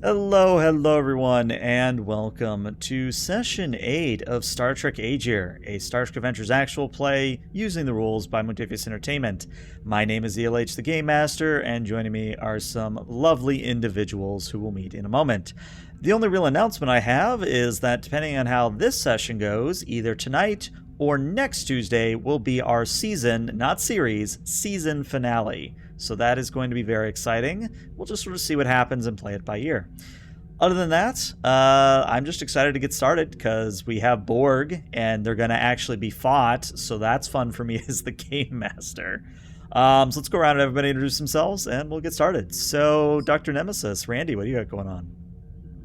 Hello everyone, and welcome to Session 8 of Star Trek Agir, a Star Trek Adventures actual play using the rules by Montefius Entertainment. My name is ELH the Game Master, and joining me are some lovely individuals who we'll meet in a moment. The only real announcement I have is that depending on how this session goes, either tonight or next Tuesday will be our season, not series, season finale. So that is going to be very exciting. We'll just sort of see what happens and play it by ear. Other than that, I'm just excited to get started because we have Borg and they're going to actually be fought. So that's fun for me as the game master. So let's go around and everybody introduce themselves and we'll get started. So Dr. Nemesis, Randy, what do you got going on?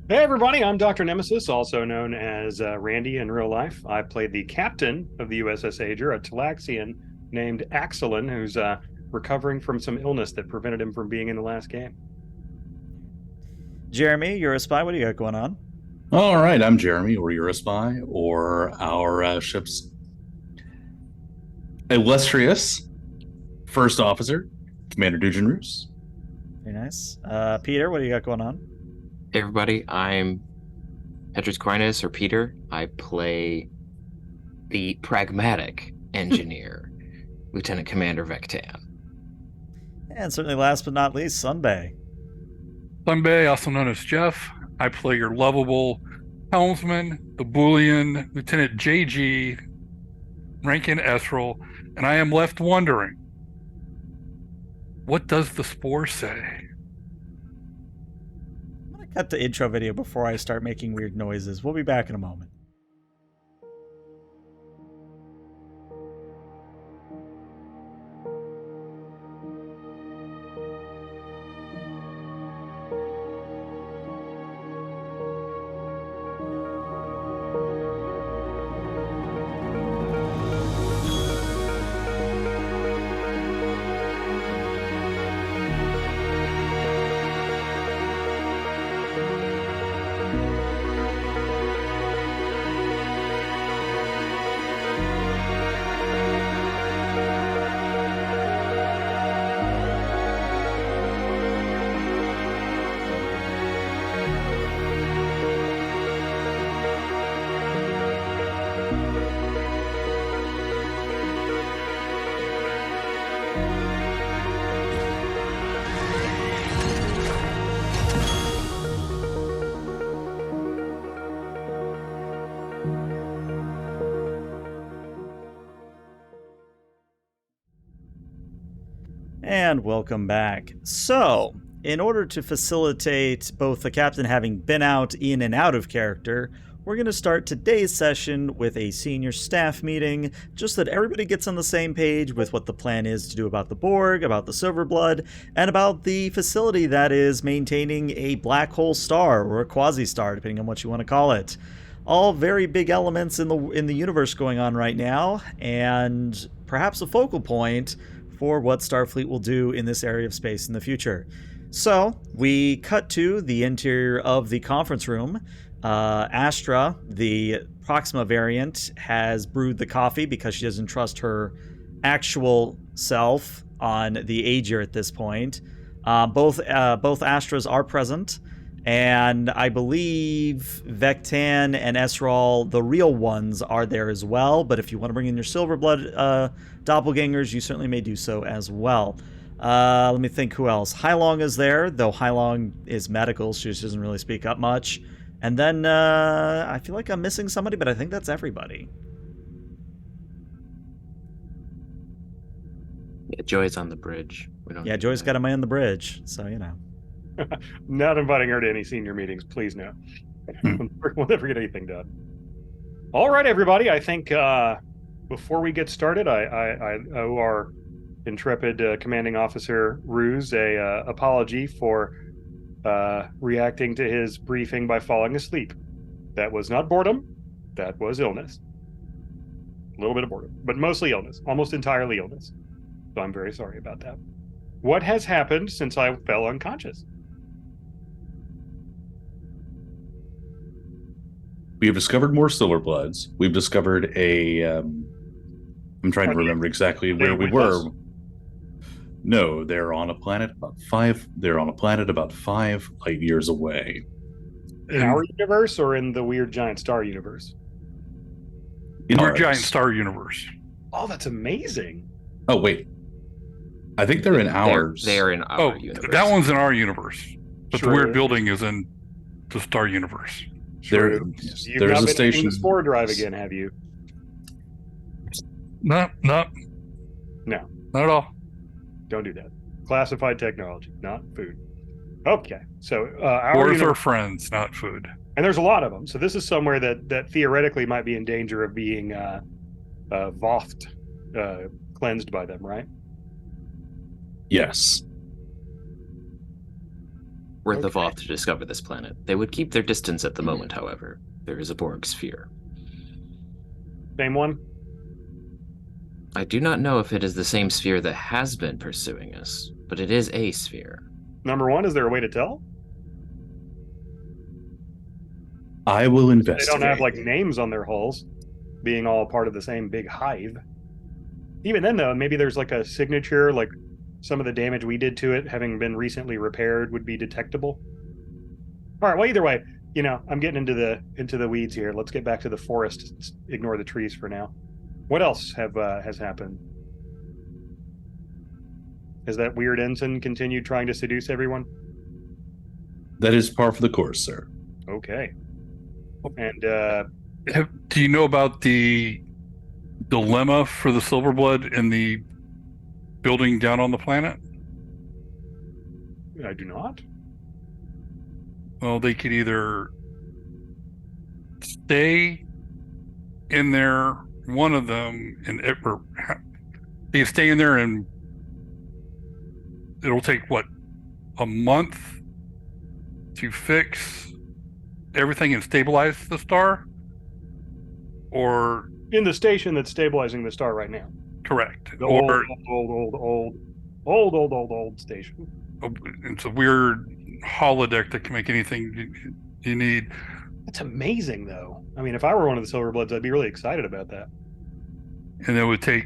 Hey everybody, I'm Dr. Nemesis, also known as Randy in real life. I played the captain of the U.S.S. Agir, a Talaxian named Axelin, who's recovering from some illness that prevented him from being in the last game. Jeremy, you're a spy. What do you got going on? All right, I'm Jeremy, or you're a spy, or our ship's illustrious first officer, Commander Dujan Roos. Very nice. Peter, what do you got going on? Hey everybody, I'm Petrus Quinas, or Peter. I play the pragmatic engineer, Lieutenant Commander Vectan. And certainly last but not least, Sunbay. Sunbay, also known as Jeff. I play your lovable helmsman, the Boolean, Lieutenant JG, Rankin Esrel, and I am left wondering, what does the spore say? I'm going to cut the intro video before I start making weird noises. We'll be back in a moment. And welcome back. So, in order to facilitate both the captain having been out, in and out of character, we're going to start today's session with a senior staff meeting, just so that everybody gets on the same page with what the plan is to do about the Borg, about the Silverblood, and about the facility that is maintaining a black hole star, or a quasi-star, depending on what you want to call it. All very big elements in the universe going on right now, and perhaps a focal point for what Starfleet will do in this area of space in the future. So, we cut to the interior of the conference room. Astra, the Proxima variant, has brewed the coffee because she doesn't trust her actual self on the Agir at this point. Both Astras are present, and I believe Vectan and Esral, the real ones, are there as well. But if you want to bring in your Silverblood doppelgangers, you certainly may do so as well. Let me think who else. Hailong is there, though Hailong is medical. She just doesn't really speak up much. And then I feel like I'm missing somebody, but I think that's everybody. Yeah, Joy's on the bridge. Yeah, Joy's got a man on the bridge, so you know. Not inviting her to any senior meetings, please no. We'll never get anything done. All right, everybody. I think before we get started, I owe our intrepid commanding officer Ruse a apology for reacting to his briefing by falling asleep. That was not boredom. That was illness. A little bit of boredom, but mostly illness. Almost entirely illness. So I'm very sorry about that. What has happened since I fell unconscious? We have discovered more Silverbloods. We've discovered a... I'm trying to remember exactly where we were. No, they're on a planet about 5. They're on a planet about 5 light years away. In our universe or in the weird giant star universe? In We're ours. giant star universe. Oh, that's amazing. Oh wait, I think they're in ours. They're in our universe. That one's in our universe, but True. the weird building is in the star universe. There, True. yes, You've there's not a been eating station. the spore drive again, have you? No, No. not at all. Don't do that. Classified technology, not food. Okay, so our Wars are universe, friends, not food. and there's a lot of them. So this is somewhere that theoretically might be in danger of being Vothed, cleansed by them, right? Yes. Were the Okay. Voth to discover this planet, they would keep their distance at the moment, however. There is a Borg sphere. Same one. I do not know if it is the same sphere that has been pursuing us, but it is a sphere. Number one, is there a way to tell? I will They investigate. don't have like names on their hulls, being all part of the same big hive. Even then, though, maybe there's like a signature, like some of the damage we did to it, having been recently repaired, would be detectable. All right. Well, either way, I'm getting into the weeds here. Let's get back to the forest. Ignore the trees for now. What else has happened? Has that weird ensign continued trying to seduce everyone? That is par for the course, sir. Okay. And Do you know about the dilemma for the Silverblood in the building down on the planet? I do not. Well, they could either stay in there, one of them, or they could stay in there, and it'll take a month to fix everything and stabilize the star, or In the station that's stabilizing the star right now. correct, The or old station. it's a weird holodeck that can make anything you need. That's amazing, though. I mean, if I were one of the Silverbloods, I'd be really excited about that. And it would take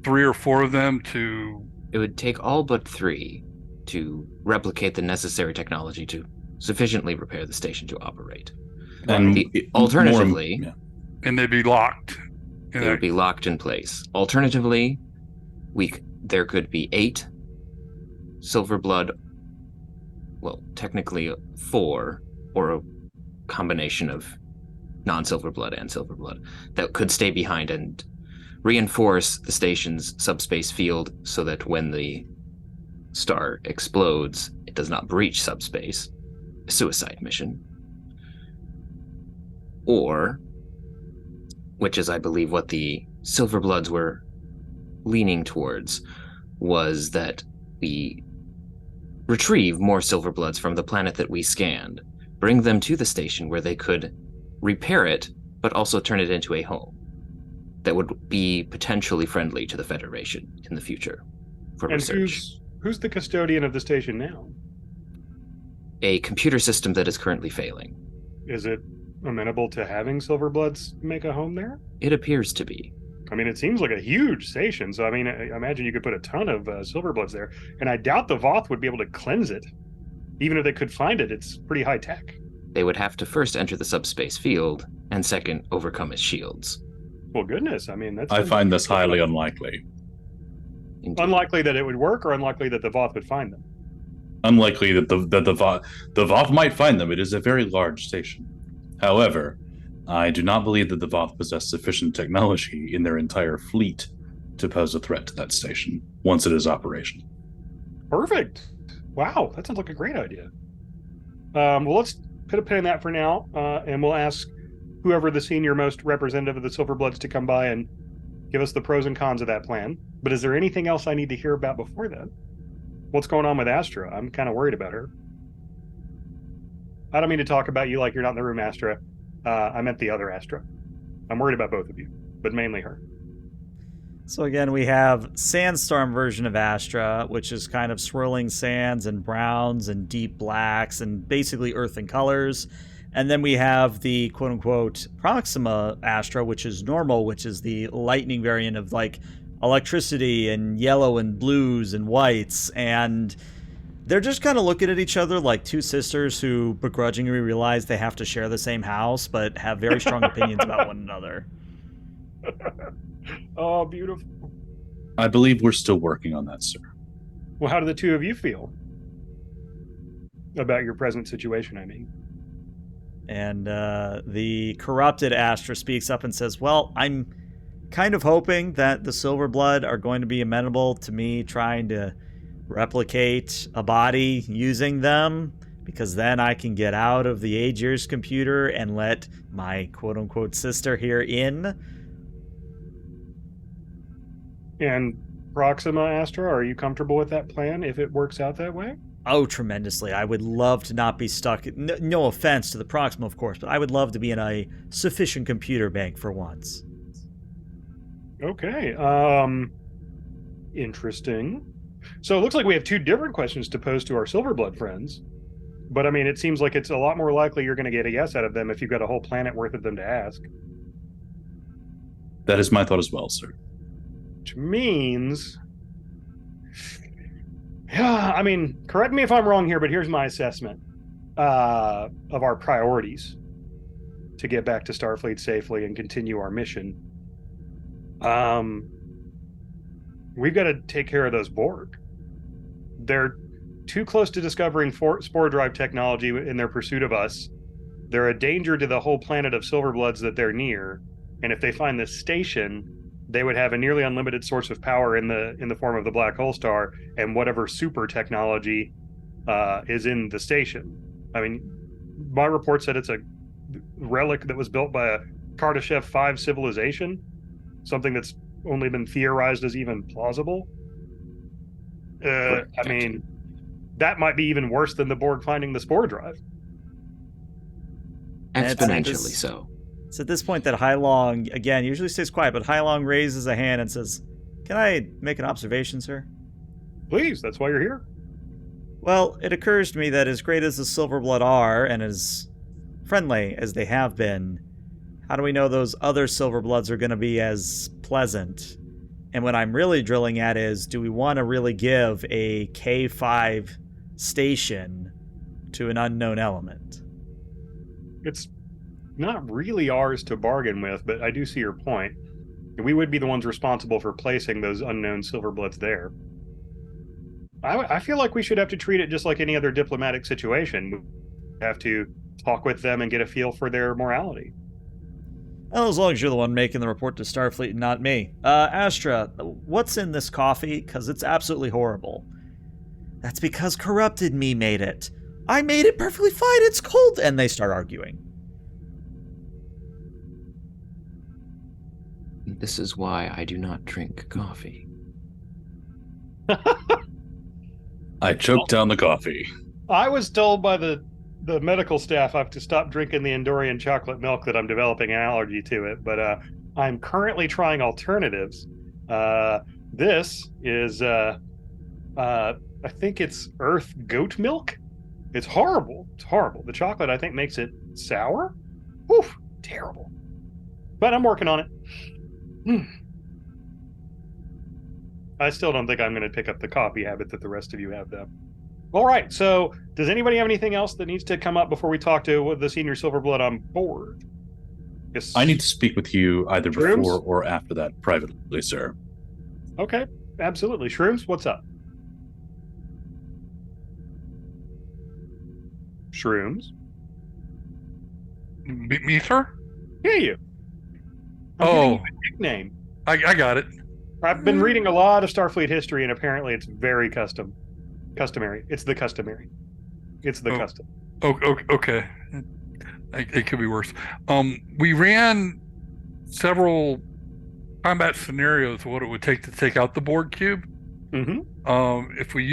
3 or 4 of them to. It would take all but 3 to replicate the necessary technology to sufficiently repair the station to operate. And Alternatively, And they'd be locked. they would be locked in place. Alternatively, there could be 8 Silverblood, well, technically 4, or a combination of non-Silverblood and Silverblood, that could stay behind and reinforce the station's subspace field so that when the star explodes, it does not breach subspace. A suicide mission. Or, which is, I believe, what the Silverbloods were leaning towards, was that we retrieve more Silverbloods from the planet that we scanned, bring them to the station where they could repair it, but also turn it into a home that would be potentially friendly to the Federation in the future for And research. who's the custodian of the station now? A computer system that is currently failing. Is it amenable to having Silverbloods make a home there? It appears to be. I mean, it seems like a huge station, so I mean, I imagine you could put a ton of Silverbloods there, and I doubt the Voth would be able to cleanse it. Even if they could find it, it's pretty high tech. They would have to first enter the subspace field, and second, overcome its shields. Well, goodness, I mean, that's I find this highly unlikely. Indeed. unlikely that it would work, or unlikely that the Voth would find them. Unlikely that the Voth might find them. It is a very large station. However, I do not believe that the Voth possess sufficient technology in their entire fleet to pose a threat to that station once it is operational. Perfect. Wow, that sounds like a great idea. Well, let's put a pin in that for now, and we'll ask whoever the senior most representative of the Silverbloods to come by and give us the pros and cons of that plan. But is there anything else I need to hear about before then? What's going on with Astra? I'm kind of worried about her. I don't mean to talk about you like you're not in the room, Astra. I meant the other Astra. I'm worried about both of you, but mainly her. So again, we have Sandstorm version of Astra, which is kind of swirling sands and browns and deep blacks and basically earth and colors. And then we have the quote-unquote Proxima Astra, which is normal, which is the lightning variant of like electricity and yellow and blues and whites, and they're just kind of looking at each other like two sisters who begrudgingly realize they have to share the same house but have very strong opinions about one another. Oh, beautiful. I believe we're still working on that, sir. Well, how do the two of you feel about your present situation, I mean? And the corrupted Astra speaks up and says, well, I'm kind of hoping that the Silverblood are going to be amenable to me trying to replicate a body using them, because then I can get out of the Agir's computer and let my quote-unquote sister here in. And Proxima, Astra, are you comfortable with that plan if it works out that way? Oh, tremendously. I would love to not be stuck. No offense to the Proxima, of course, but I would love to be in a sufficient computer bank for once. Okay. Interesting. So it looks like we have two different questions to pose to our Silverblood friends. But I mean, it seems like it's a lot more likely you're going to get a yes out of them if you've got a whole planet worth of them to ask. That is my thought as well, sir. Which means... Yeah, I mean, correct me if I'm wrong here, but here's my assessment of our priorities to get back to Starfleet safely and continue our mission. We've got to take care of those Borg. They're too close to discovering spore drive technology in their pursuit of us. They're a danger to the whole planet of Silverbloods that they're near. And if they find this station, they would have a nearly unlimited source of power in the form of the black hole star and whatever super technology is in the station. I mean, my report said it's a relic that was built by a Kardashev 5 civilization, something that's only been theorized as even plausible. I mean, that might be even worse than the Borg finding the spore drive. Exponentially so. It's at this point that Hailong, again, usually stays quiet, but Hailong raises a hand and says, "Can I make an observation, sir?" Please, that's why you're here. Well, it occurs to me that as great as the Silverblood are, and as friendly as they have been, how do we know those other Silverbloods are going to be as pleasant? And what I'm really drilling at is, do we want to really give a K5 station to an unknown element? It's not really ours to bargain with, but I do see your point. We would be the ones responsible for placing those unknown Silverbloods there. I feel like we should have to treat it just like any other diplomatic situation. We have to talk with them and get a feel for their morality. Well, as long as you're the one making the report to Starfleet and not me. Astra, what's in this coffee? Because it's absolutely horrible. That's because corrupted me made it. I made it perfectly fine, it's cold! And they start arguing. This is why I do not drink coffee. I choked down the coffee. I was told by the medical staff I have to stop drinking the Endorian chocolate milk that I'm developing an allergy to it, but I'm currently trying alternatives. This is, I think it's Earth goat milk. It's horrible. It's horrible. The chocolate, I think, makes it sour. Oof, terrible. But I'm working on it. I still don't think I'm going to pick up the coffee habit that the rest of you have, though. All right, so does anybody have anything else that needs to come up before we talk to the senior Silverblood on board? Yes. I need to speak with you either Shrooms? before or after that privately, sir. Okay, absolutely. Shrooms, what's up? Shrooms? Me, sir? Yeah, you. I'm giving you a nickname. I got it. I've been reading a lot of Starfleet history, and apparently it's very customary. It's the customary. It's the custom. Okay. It could be worse. We ran several combat scenarios of what it would take to take out the Borg cube. Mm-hmm. If we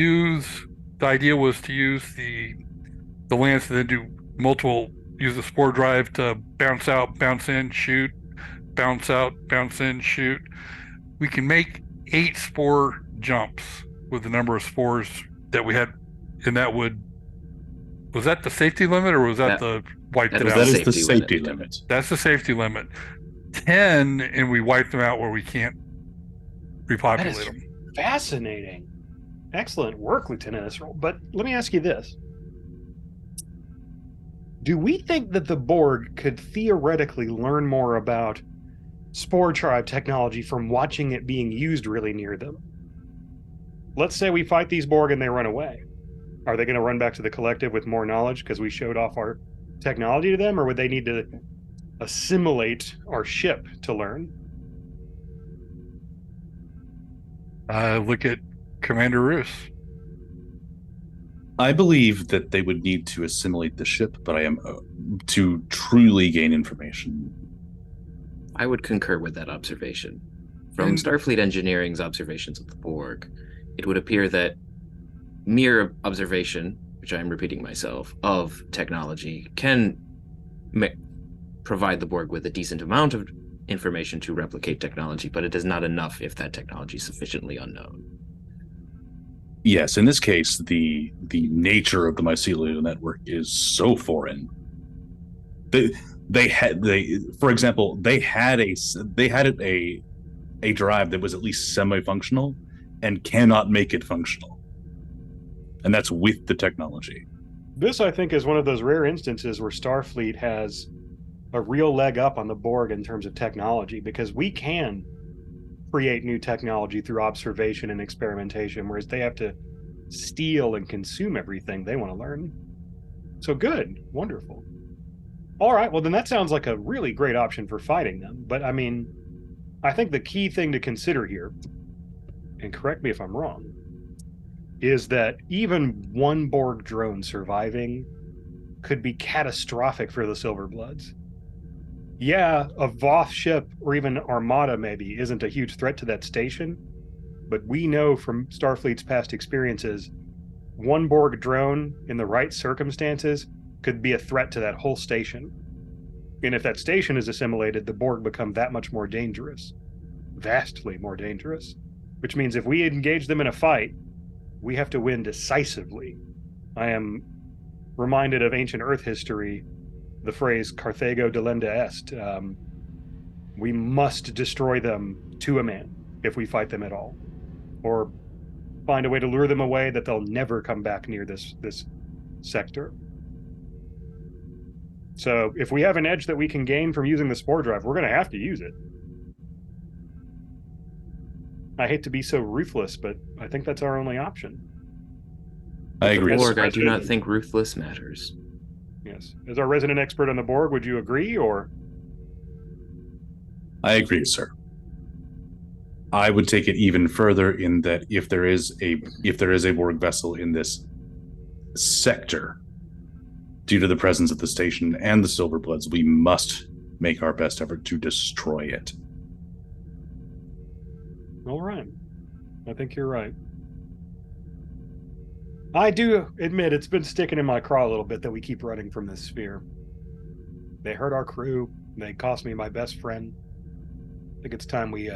the idea was to use the lance and then do use the spore drive to bounce out, bounce in, shoot, bounce out, bounce in, shoot. We can make 8 spore jumps with the number of spores that we had, and that was that the safety limit, or was that the wiped it out? That is the Safety safety limit. limit. That's the safety limit. 10, and we wipe them out where we can't repopulate is them. fascinating. Excellent work, Lieutenant Israel. But let me ask you this. Do we think that the Borg could theoretically learn more about Spore Tribe technology from watching it being used really near them? Let's say we fight these Borg and they run away. Are they going to run back to the collective with more knowledge because we showed off our technology to them, or would they need to assimilate our ship to learn? Look at Commander Roos. I believe that they would need to assimilate the ship, but I am to truly gain information. I would concur with that observation. From Starfleet Engineering's observations of the Borg, it would appear that mere observation, which I'm repeating myself, of technology can provide the Borg with a decent amount of information to replicate technology, but it is not enough if that technology is sufficiently unknown. Yes, in this case, the nature of the mycelial network is so foreign. For example, they had a drive that was at least semi-functional and cannot make it functional. And that's with the technology. This, I think, is one of those rare instances where Starfleet has a real leg up on the Borg in terms of technology, because we can create new technology through observation and experimentation, whereas they have to steal and consume everything they want to learn. So good, wonderful. All right, well then that sounds like a really great option for fighting them. But I mean, I think the key thing to consider here, and correct me if I'm wrong, is that even one Borg drone surviving could be catastrophic for the Silverbloods. Yeah, a Voth ship or even Armada maybe isn't a huge threat to that station, but we know from Starfleet's past experiences, one Borg drone in the right circumstances could be a threat to that whole station. And if that station is assimilated, the Borg become that much more dangerous, vastly more dangerous, which means if we engage them in a fight, we have to win decisively. I am reminded of ancient Earth history, the phrase Carthago delenda est. We must destroy them to a man if we fight them at all, or find a way to lure them away that they'll never come back near this sector. So if we have an edge that we can gain from using the spore drive, we're going to have to use it. I hate to be so ruthless, but I think that's our only option. I agree. Borg, I do not think ruthless matters. Yes. As our resident expert on the Borg, would you agree, or? I agree, sir. I would take it even further in that if there is a Borg vessel in this sector, due to the presence of the station and the Silverbloods, we must make our best effort to destroy it. All right. I think you're right. I do admit it's been sticking in my craw a little bit that we keep running from this sphere. They hurt our crew. They cost me my best friend. I think it's time we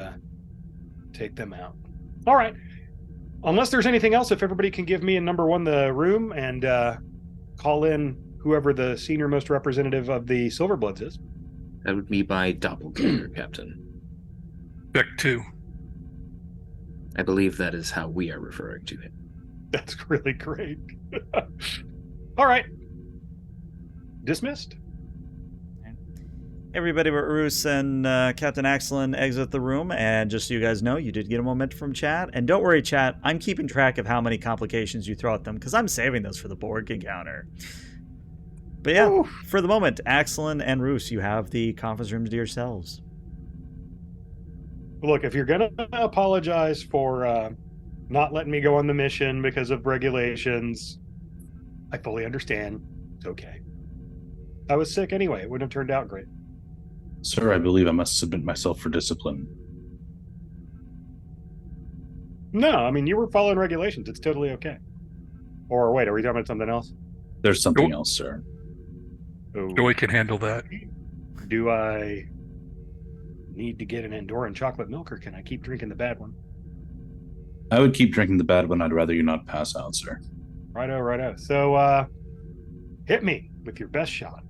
take them out. All right. Unless there's anything else, if everybody can give me in number one the room and call in whoever the senior most representative of the Silverbloods is. That would be my doppelganger, Captain. Beck 2. I believe that is how we are referring to him. That's really great. All right. Dismissed. Everybody but Roos and Captain Axelin exit the room, and just so you guys know, you did get a moment from chat. And don't worry, chat, I'm keeping track of how many complications you throw at them, because I'm saving those for the Borg encounter. But yeah, Oof. For the moment, Axelin and Roos, you have the conference rooms to yourselves. Look, if you're going to apologize for not letting me go on the mission because of regulations, I fully understand. It's okay. I was sick anyway. It wouldn't have turned out great. Sir, I believe I must submit myself for discipline. No, I mean, you were following regulations. It's totally okay. Or wait, are we talking about something else? There's something else, sir. Oh, Joey can handle that. do I need to get an Andorran chocolate milk, or can I keep drinking the bad one? I would keep drinking the bad one. I'd rather you not pass out, sir. Righto, righto. So, hit me with your best shot.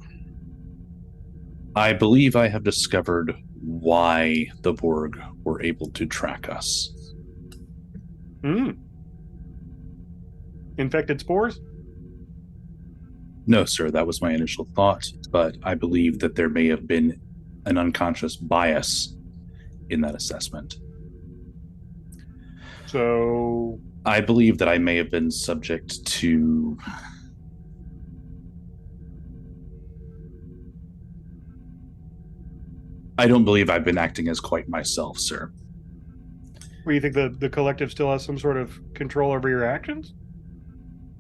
I believe I have discovered why the Borg were able to track us. Infected spores? No, sir, that was my initial thought, but I believe that there may have been an unconscious bias in that assessment. So I believe that I may have been subject to I don't believe I've been acting as quite myself, sir. do you think the collective still has some sort of control over your actions?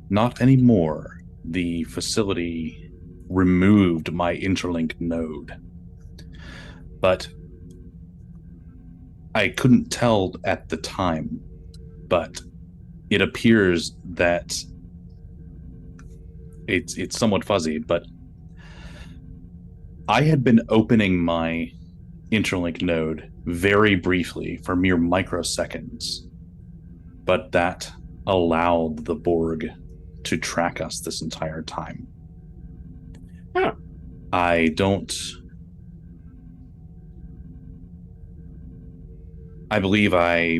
Not anymore. The facility removed my interlink node. But I couldn't tell at the time, but it appears that it's somewhat fuzzy, but I had been opening my interlink node very briefly for mere microseconds, but that allowed the Borg to track us this entire time. Huh. I believe I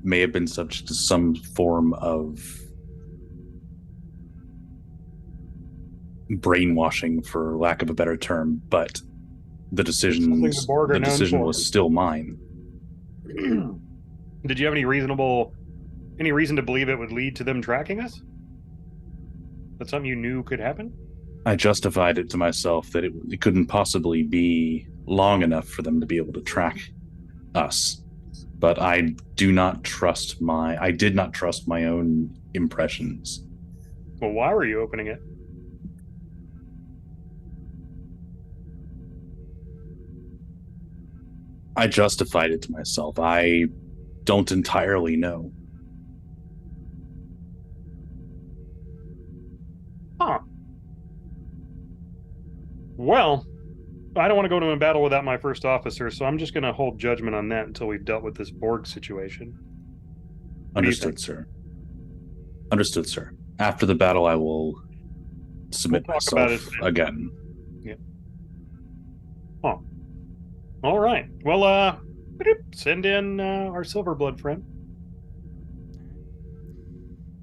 may have been subject to some form of brainwashing, for lack of a better term, but the decision was still mine. Did you have any reason to believe it would lead to them tracking us? That's something you knew could happen? I justified it to myself that it couldn't possibly be long enough for them to be able to track us. But I did not trust my own impressions. Well, why were you opening it? I justified it to myself. I don't entirely know. Huh. Well, I don't want to go into a battle without my first officer, so I'm just going to hold judgment on that until we've dealt with this Borg situation. Understood, sir. Understood, sir. After the battle, I will submit myself again. Yeah. Huh. All right. Well, send in our Silverblood friend.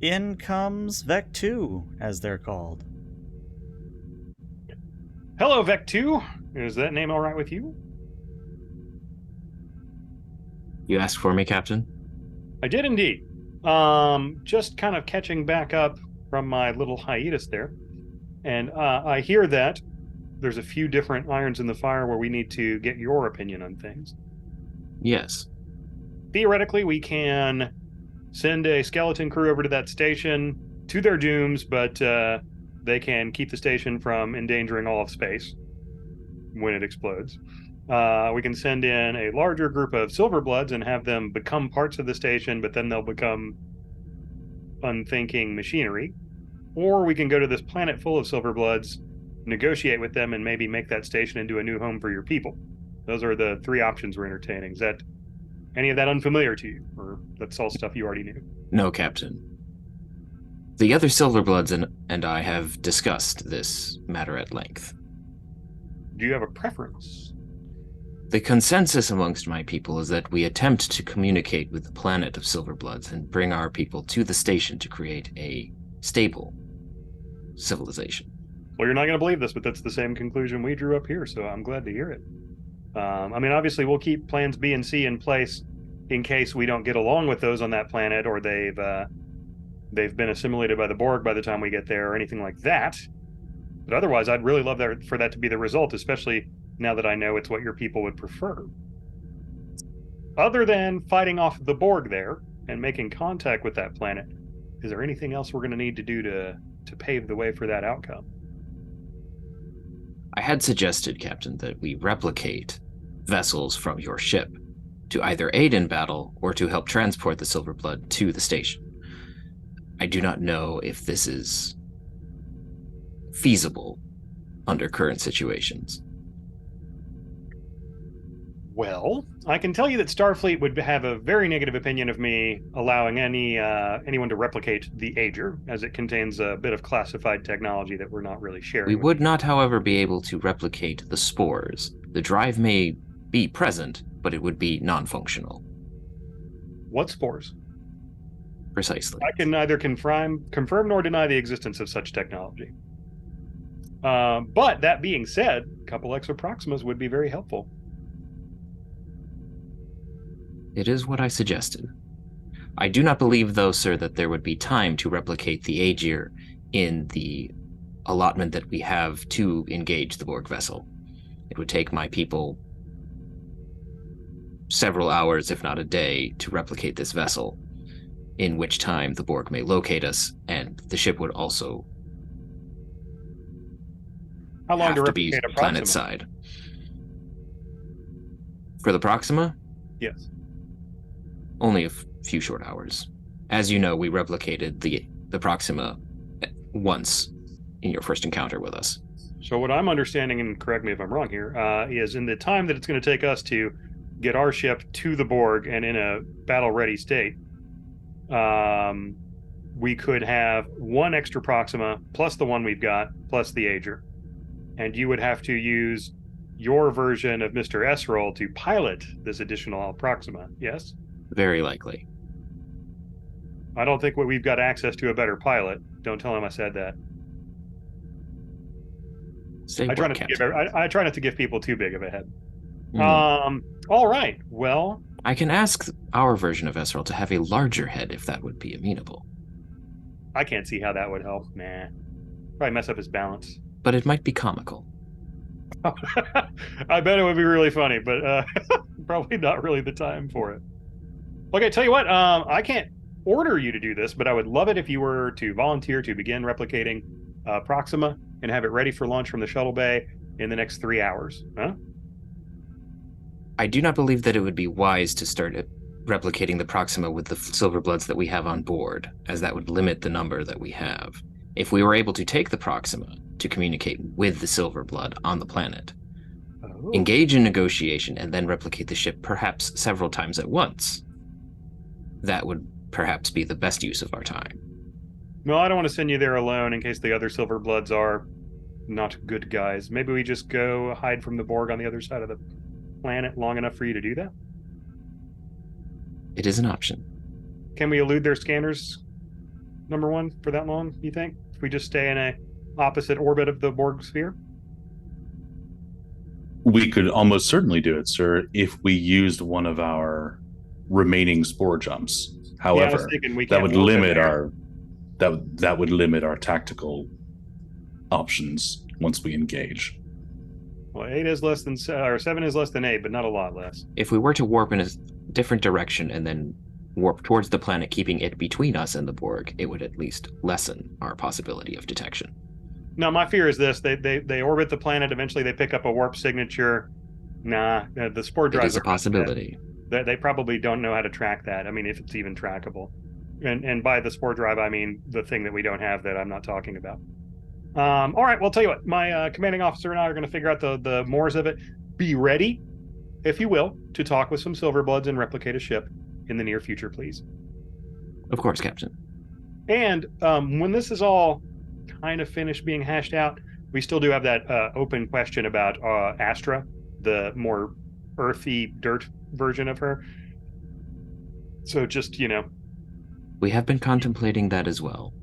In comes Vec 2, as they're called. Hello, Vec 2. Is that name all right with you? You asked for me, Captain? I did indeed. Just kind of catching back up from my little hiatus there. And I hear that there's a few different irons in the fire where we need to get your opinion on things. Yes. Theoretically, we can send a skeleton crew over to that station to their dooms, but they can keep the station from endangering all of space when it explodes. We can send in a larger group of Silverbloods and have them become parts of the station, but then they'll become unthinking machinery. Or we can go to this planet full of Silverbloods, negotiate with them, and maybe make that station into a new home for your people. Those are the three options we're entertaining. Is that any of that unfamiliar to you, or that's all stuff you already knew? No, Captain. The other Silverbloods and I have discussed this matter at length. Do you have a preference? The consensus amongst my people is that we attempt to communicate with the planet of Silverbloods and bring our people to the station to create a stable civilization. Well, you're not going to believe this, but that's the same conclusion we drew up here, so I'm glad to hear it. I mean, obviously, we'll keep plans B and C in place in case we don't get along with those on that planet, or they've been assimilated by the Borg by the time we get there, or anything like that. But otherwise, I'd really love for that to be the result, especially now that I know it's what your people would prefer. Other than fighting off the Borg there and making contact with that planet, is there anything else we're going to need to do to pave the way for that outcome? I had suggested, Captain, that we replicate vessels from your ship to either aid in battle or to help transport the Silverblood to the station. I do not know if this is feasible under current situations. Well, I can tell you that Starfleet would have a very negative opinion of me allowing anyone to replicate the Agir, as it contains a bit of classified technology that we're not really sharing. We would not, however, be able to replicate the spores. The drive may be present, but it would be non-functional. What spores? Precisely. I can neither confirm nor deny the existence of such technology. But that being said, a couple extra Proximas would be very helpful. It is what I suggested. I do not believe, though, sir, that there would be time to replicate the Agir in the allotment that we have to engage the Borg vessel. It would take my people several hours, if not a day, to replicate this vessel, in which time the Borg may locate us, and the ship would also How long to have to be replicate a Proxima? planet side. For the Proxima, Yes. only a few short hours. As you know, we replicated the Proxima once in your first encounter with us. So what I'm understanding, and correct me if I'm wrong here, is in the time that it's going to take us to get our ship to the Borg and in a battle-ready state, we could have one extra Proxima plus the one we've got plus the Agir, and you would have to use your version of Mr. S-Roll to pilot this additional Proxima. Yes, Very likely. I don't think we've got access to a better pilot. Don't tell him I said that. Say I what, try not to Captain? I try not to give people too big of a head. Hmm. All right. Well, I can ask our version of Esrel to have a larger head if that would be amenable. I can't see how that would help. Nah. Probably mess up his balance. But it might be comical. I bet it would be really funny, but probably not really the time for it. Okay, tell you what, I can't order you to do this, but I would love it if you were to volunteer to begin replicating Proxima and have it ready for launch from the shuttle bay in the next 3 hours. Huh? I do not believe that it would be wise to start replicating the Proxima with the Silverbloods that we have on board, as that would limit the number that we have. If we were able to take the Proxima to communicate with the Silverblood on the planet, Oh. engage in negotiation, and then replicate the ship perhaps several times at once, that would perhaps be the best use of our time. No, I don't want to send you there alone in case the other Silverbloods are not good guys. Maybe we just go hide from the Borg on the other side of the planet long enough for you to do that? It is an option. Can we elude their scanners, number one, for that long, you think? If we just stay in a opposite orbit of the Borg sphere? We could almost certainly do it, sir, if we used one of our remaining spore jumps. Yeah, I However, was thinking we that can't would warp in limit there. our that would limit our tactical options once we engage. Well, 8 is less than, or 7 is less than 8, but not a lot less. If we were to warp in a different direction and then warp towards the planet, keeping it between us and the Borg, it would at least lessen our possibility of detection. Now, my fear is this: they orbit the planet. Eventually, they pick up a warp signature. Nah, the spore It drives is a possibility. They probably don't know how to track that. I mean, if it's even trackable. And by the spore drive, I mean the thing that we don't have that I'm not talking about. All right, well, I'll tell you what. My commanding officer and I are going to figure out the mores of it. Be ready, if you will, to talk with some Silverbloods and replicate a ship in the near future, please. Of course, Captain. And when this is all kind of finished being hashed out, we still do have that open question about Astra, the more earthy dirt version of her. So just, We have been contemplating that as well.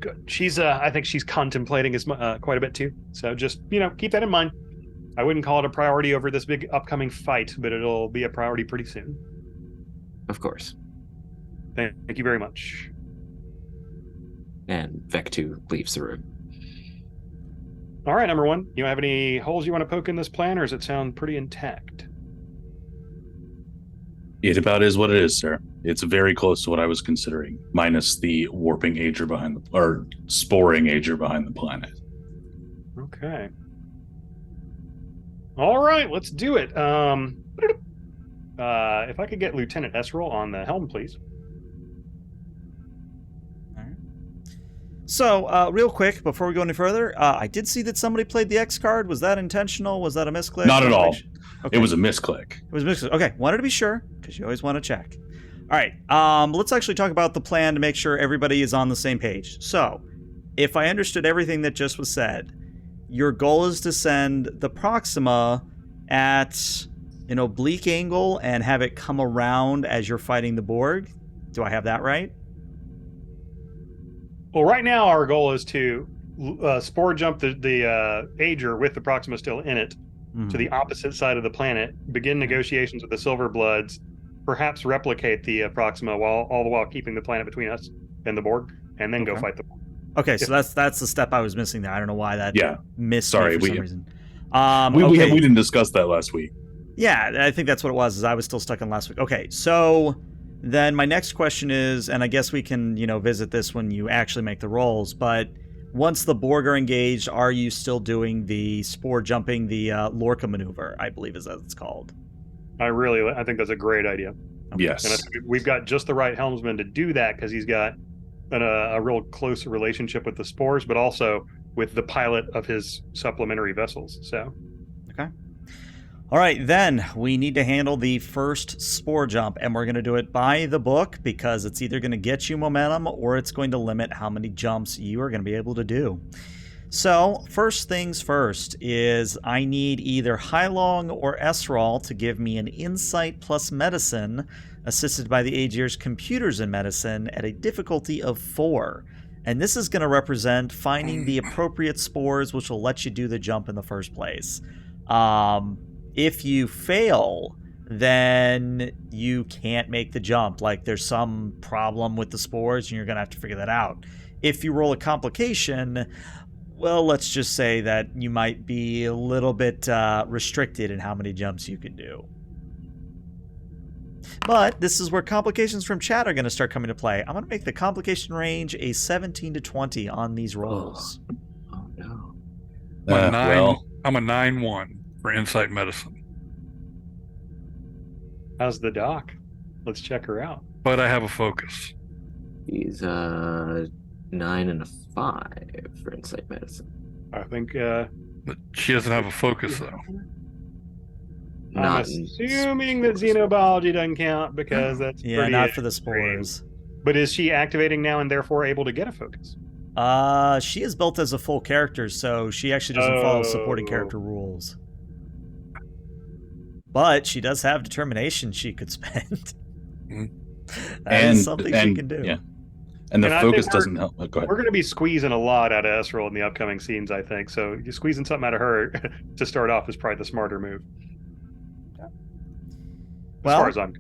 good. She's, I think she's contemplating quite a bit too. So just, keep that in mind. I wouldn't call it a priority over this big upcoming fight, but it'll be a priority pretty soon. Of course. Thank you very much. And Vectu leaves the room. All right, number one, you have any holes you want to poke in this plan, or does it sound pretty intact? It about is what it is, sir. It's very close to what I was considering, minus the warping Agir or sporing Agir behind the planet. Okay. All right, let's do it. If I could get Lieutenant S-Roll on the helm, please. So, real quick, before we go any further, I did see that somebody played the X card. Was that intentional? Was that a misclick? Not at all. Okay. It was a misclick. It was a misclick. Okay, wanted to be sure, because you always want to check. All right, let's actually talk about the plan to make sure everybody is on the same page. So, if I understood everything that just was said, your goal is to send the Proxima at an oblique angle and have it come around as you're fighting the Borg. Do I have that right? Well, right now our goal is to spore jump the Agir with the Proxima still in it Mhm. to the opposite side of the planet, begin negotiations with the Silver Bloods, perhaps replicate the Proxima all the while keeping the planet between us and the Borg, and then go Okay. fight the Borg. Okay, so that's the step I was missing there. I don't know why that Yeah. missed Sorry, me for we- some reason. We Okay. didn't discuss that last week. Yeah, I think that's what it was, is I was still stuck in last week. Okay, so then my next question is, and I guess we can, visit this when you actually make the rolls, but once the Borg are engaged, are you still doing the spore jumping, the Lorca maneuver, I believe is as it's called? I think that's a great idea. Okay. Yes. And I think we've got just the right helmsman to do that because he's got a real close relationship with the spores, but also with the pilot of his supplementary vessels. So, Okay. All right, then we need to handle the first spore jump, and we're going to do it by the book because it's either going to get you momentum or it's going to limit how many jumps you are going to be able to do. So, first things first is I need either Hylong or Esral to give me an Insight plus Medicine, assisted by the Agir's computers in medicine, at a difficulty of 4. And this is going to represent finding the appropriate spores which will let you do the jump in the first place. If you fail, then you can't make the jump. Like there's some problem with the spores and you're going to have to figure that out. If you roll a complication, well, let's just say that you might be a little bit restricted in how many jumps you can do. But this is where complications from chat are going to start coming to play. I'm going to make the complication range a 17 to 20 on these rolls. Oh no. I'm a 9-1 for Insight Medicine, how's the doc? Let's check her out. but I have a focus. He's 9 and a 5 for Insight Medicine. I think But she doesn't have a focus though. I'm Not assuming that xenobiology doesn't count because that's Yeah, pretty not for the extreme. spores. But is she activating now and therefore able to get a focus? She is built as a full character, so she actually doesn't follow supporting Oh. character rules. But she does have determination she could spend. Mhm. That is something she can do. Yeah. And the And I think focus we're- doesn't help. Go ahead. We're going to be squeezing a lot out of Esral in the upcoming scenes, I think. So you squeezing something out of her to start off is probably the smarter move. As Well, far as I'm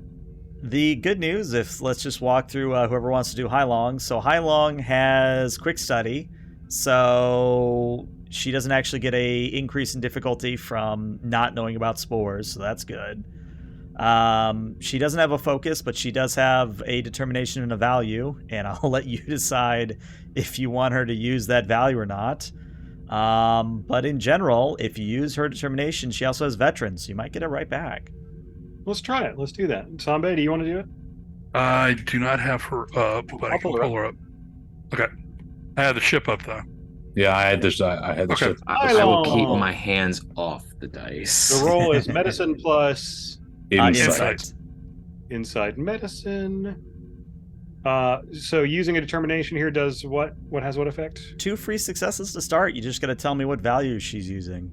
the good news, if let's just walk through whoever wants to do Hylong. So Hylong has quick study, so she doesn't actually get a increase in difficulty from not knowing about spores, so that's good. She doesn't have a focus, but she does have a determination and a value, and I'll let you decide if you want her to use that value or not. But in general, if you use her determination, she also has veterans, so you might get it right back. Let's try it. Let's do that. Sambe, do you want to do it? I do not have her up, but I I'll can pull her pull her up. Okay. I had the ship up though. Yeah, I had this. I had the Okay. ship I will keep Hylong. my hands off the dice. The roll is medicine plus insight. inside medicine. So using a determination here does what? What has what effect? 2 free successes to start. You just got to tell me what value she's using.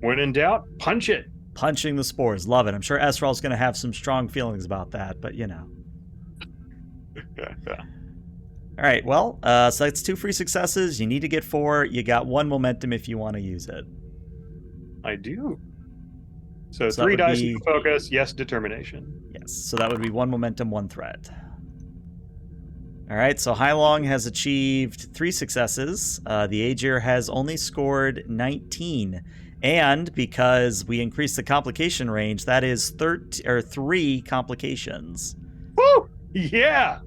When in doubt, punch it. Punching the spores. Love it. I'm sure Esral's going to have some strong feelings about that, but you know. All right, well, so that's 2 free successes. You need to get 4. You got 1 momentum if you want to use it. I do. So So that 3 would dice, be- focus, yes, determination. Yes, so that would be 1 momentum, 1 threat. All right, so Hylong has achieved 3 successes. The Agir has only scored 19. And because we increased the complication range, that is 3 complications. Woo! Yeah.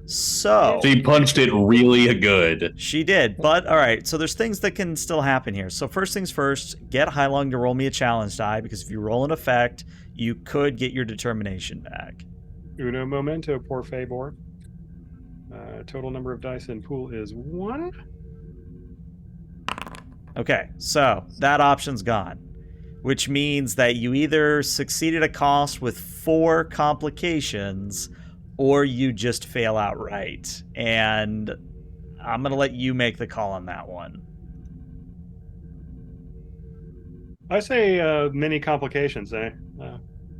So She punched it really good. she did, but all right. So there's things that can still happen here. So first things first, get Hylong to roll me a challenge die because if you roll an effect, you could get your determination back. Uno momento, por favor. Total number of dice in pool is 1. Okay, so that option's gone, which means that you either succeed at a cost with 4 complications or you just fail outright. And I'm going to let you make the call on that one. I say many complications, eh?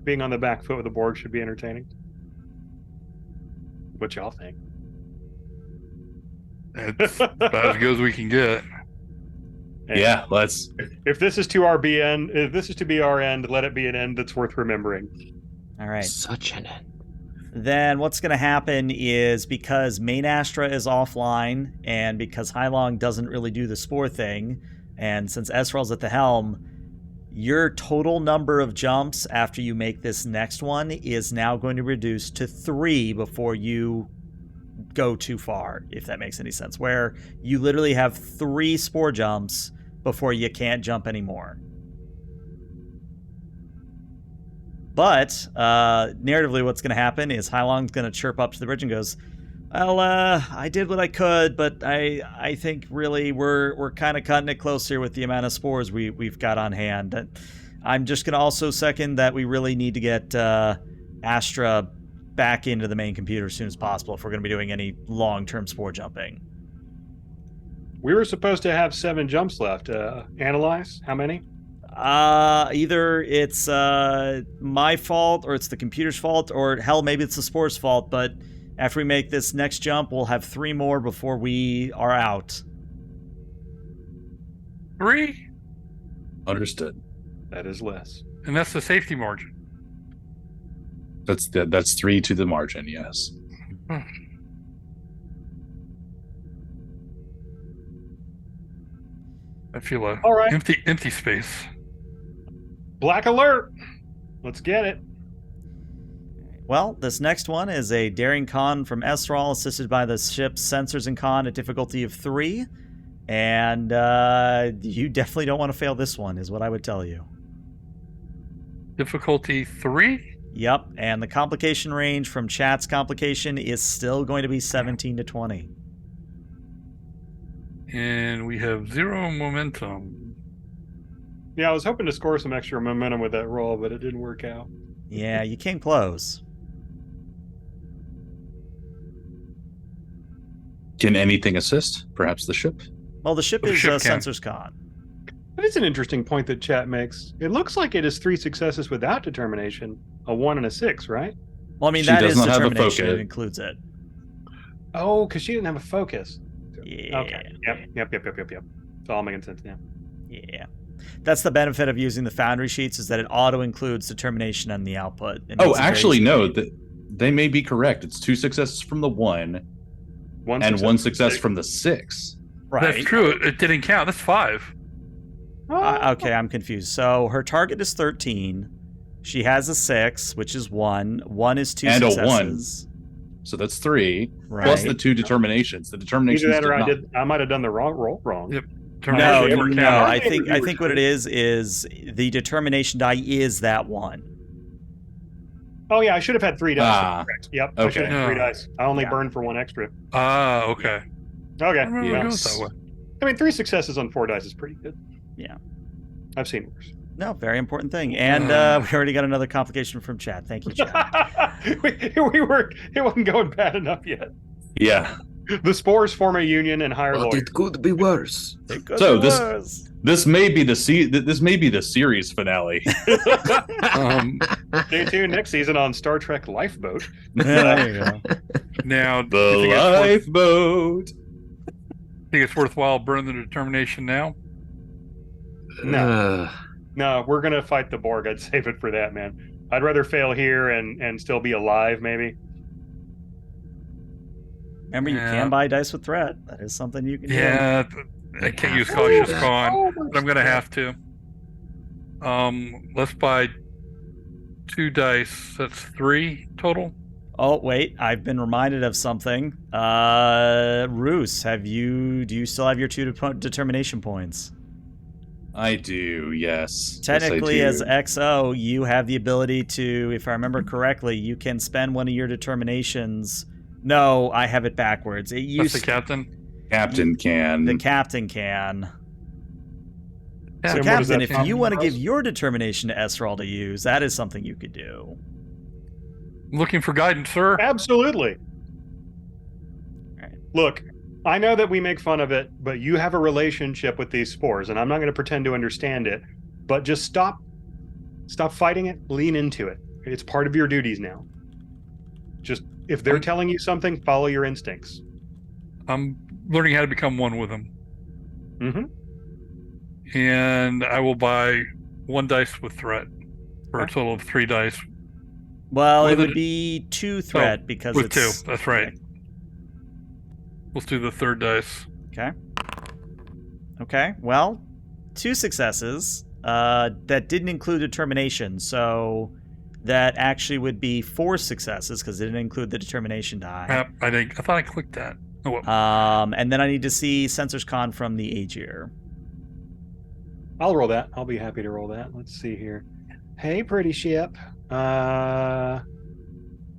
Being on the back foot with the Borg should be entertaining. What y'all think? It's about as good as we can get. And Yeah, let's. If this is to be our end, let it be an end that's worth remembering. All right. Such an end. Then what's going to happen is, because Main Astra is offline, and because Hylong doesn't really do the spore thing, and since Esral's at the helm, your total number of jumps after you make this next one is now going to reduce to 3 before you go too far, if that makes any sense. Where you literally have 3 spore jumps before you can't jump anymore. But narratively, what's going to happen is Hylong's going to chirp up to the bridge and goes, "Well, I did what I could, but I think really we're kind of cutting it close here with the amount of spores we've got on hand. And I'm just going to also second that we really need to get Astra back into the main computer as soon as possible if we're going to be doing any long-term spore jumping." We were supposed to have 7 jumps left. Analyze how many? Either it's my fault, or it's the computer's fault, or hell, maybe it's the spore's fault. But after we make this next jump, we'll have 3 more before we are out. 3, Understood. That is less. and that's the safety margin. That's 3 to the margin. Yes. I feel a All right. empty space. Black alert. Let's get it. Well, this next one is a daring con from Esral, assisted by the ship's sensors and con at difficulty of 3. And you definitely don't want to fail this one, is what I would tell you. Difficulty 3? Yep, and the complication range from chat's complication is still going to be 17 to 20. And we have 0 momentum. Yeah, I was hoping to score some extra momentum with that roll, but it didn't work out. Yeah, you came close. Can anything assist? Perhaps the ship? Well, the ship The is ship can. sensors con. That is an interesting point that chat makes. It looks like it is 3 successes without determination, a 1 and a 6, right? Well, I mean, She that does is not have a determination. focus. It includes it. Oh, because she didn't have a focus. Yeah. Okay. Yep. It's all making sense now. Yeah. That's the benefit of using the Foundry sheets, is that it auto-includes determination on the output. It Oh, makes it very actually, no. speedy. They may be correct. It's 2 successes from the 1 and 1 success from the 6. Right. That's true. It didn't count. That's 5. Okay, I'm confused. So her target is 13. She has a 6, which is 1. 1 is 2 And a 1. successes. So that's 3. Right. Plus the 2 determinations. The determinations Either that or did not. I might have done the roll wrong. Yep. No, Actually, Termination no. count. I think what it is the determination die is that 1. Oh yeah, I should have had 3 dice. Ah, Correct. Yep. I should have had 3 okay. dice. I only Yeah. burned for 1 extra. Ah, okay. Okay. I remember well, doing it that way. I mean, 3 successes on 4 dice is pretty good. Yeah. I've seen worse. No, very important thing. And we already got another complication from chat. Thank you, chat. It wasn't going bad enough yet. Yeah. The spores form a union and hire But lawyers. it could be worse. It could So be this- worse. This may be the series finale. Stay tuned next season on Star Trek Lifeboat. There you go. Now, do The you think it's worth- lifeboat. think it's worthwhile burning the determination now? No. No, we're gonna fight the Borg. I'd save it for that, man. I'd rather fail here and still be alive, maybe. Remember, you Yeah. can buy dice with threat. That is something you can do. Yeah, I can't use cautious con, but I'm gonna have to. Let's buy 2 dice. That's 3 total. Oh, wait. I've been reminded of something. Roos, do you still have your 2 determination points? I do, yes. Technically, yes, I as do. XO, you have the ability to, if I remember correctly, you can spend one of your determinations. No, I have it backwards. It That's used the captain. Captain can. the captain can. Yeah, So, And what does Captain, that if count you for want to us? give your determination to Esral to use, that is something you could do. Looking for guidance, sir. Absolutely. Right. Look, I know that we make fun of it, but you have a relationship with these spores, and I'm not going to pretend to understand it. But just stop fighting it. Lean into it. It's part of your duties now. Just if they're telling you something, follow your instincts. I'm learning how to become one with him. Mm-hmm. And I will buy 1 dice with threat for a total of 3 dice. Well, With it would it- be 2 threat because With it's 2. That's right. Let's do the 3rd dice. Okay. Well, 2 successes. That didn't include determination, so that actually would be 4 successes because it didn't include the determination die. I thought I clicked that. Oh, well. And then I need to see Sensors Con from the Agir. I'll roll that. I'll be happy to roll that. Let's see here. Hey, pretty ship. Astra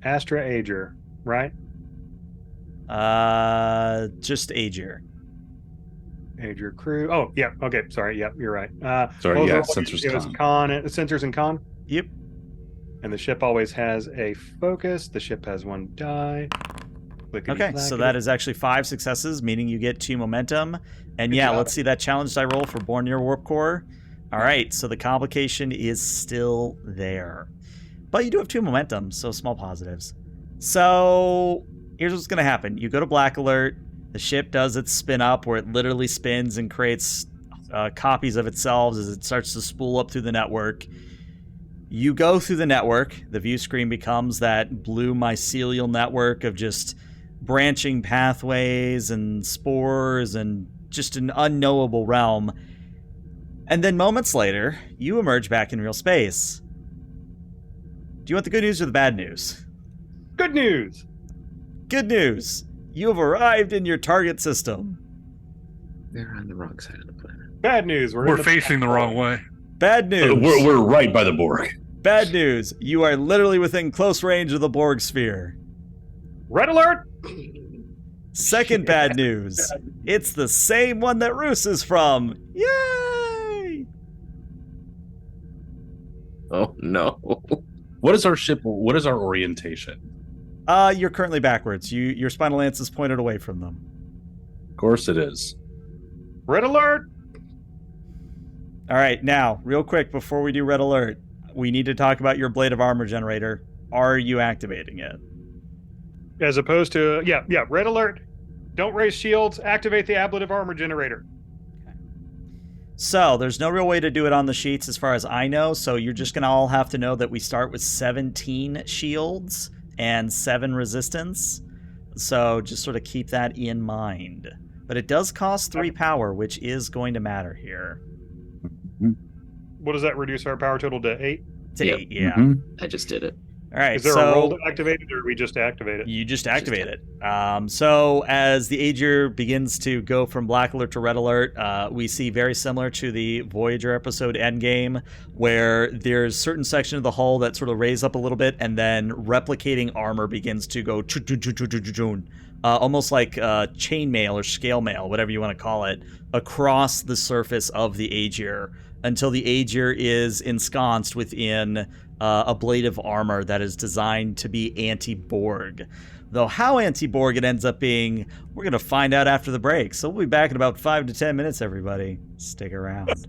Agir, right? Just Agir. Agir crew. Oh, yeah. Okay. Sorry. Yep. You're right. Sorry, those yeah, are all sensors it was con. sensors and con. Yep. And the ship always has a focus. The ship has 1 die. Okay, so that is actually 5 successes, meaning you get 2 momentum. And Good yeah, job. let's see that challenge die roll for Born Near Warp Core. All right, so the complication is still there. But you do have 2 momentum, so small positives. So here's what's going to happen. You go to Black Alert. The ship does its spin up where it literally spins and creates copies of itself as it starts to spool up through the network. You go through the network. The view screen becomes that blue mycelial network of just branching pathways and spores and just an unknowable realm. And then moments later, you emerge back in real space. Do you want the good news or the bad news? Good news. Good news. You have arrived in your target system. They're on the wrong side of the planet. Bad news. We're facing the wrong way. Bad news. We're right by the Borg. Bad news. You are literally within close range of the Borg sphere. Red alert. Second bad news. It's the same one that Roos is from. Yay! Oh, no. What is our ship? What is our orientation? You're currently backwards. Your spinal lance is pointed away from them. Of course it is. Red alert. All right, now, real quick before we do red alert, we need to talk about your blade of armor generator. Are you activating it? As opposed to red alert. Don't raise shields. Activate the ablative armor generator. So, there's no real way to do it on the sheets as far as I know, so you're just going to all have to know that we start with 17 shields and 7 resistance. So, just sort of keep that in mind. But it does cost 3 power, which is going to matter here. What does that reduce our power total to? 8? To Yep. 8, yeah. Mhm. I just did it. All right, Is there so a roll to activate it, or we just activate it? you just activate it. So as the Agir begins to go from Black Alert to Red Alert, we see very similar to the Voyager episode Endgame, where there's certain section of the hull that sort of raise up a little bit, and then replicating armor begins to go almost like chainmail or scale mail, whatever you want to call it, across the surface of the Agir until the Agir is ensconced within a blade of armor that is designed to be anti-Borg. Though how anti-Borg it ends up being, we're going to find out after the break. So we'll be back in about 5 to 10 minutes, everybody. Stick around.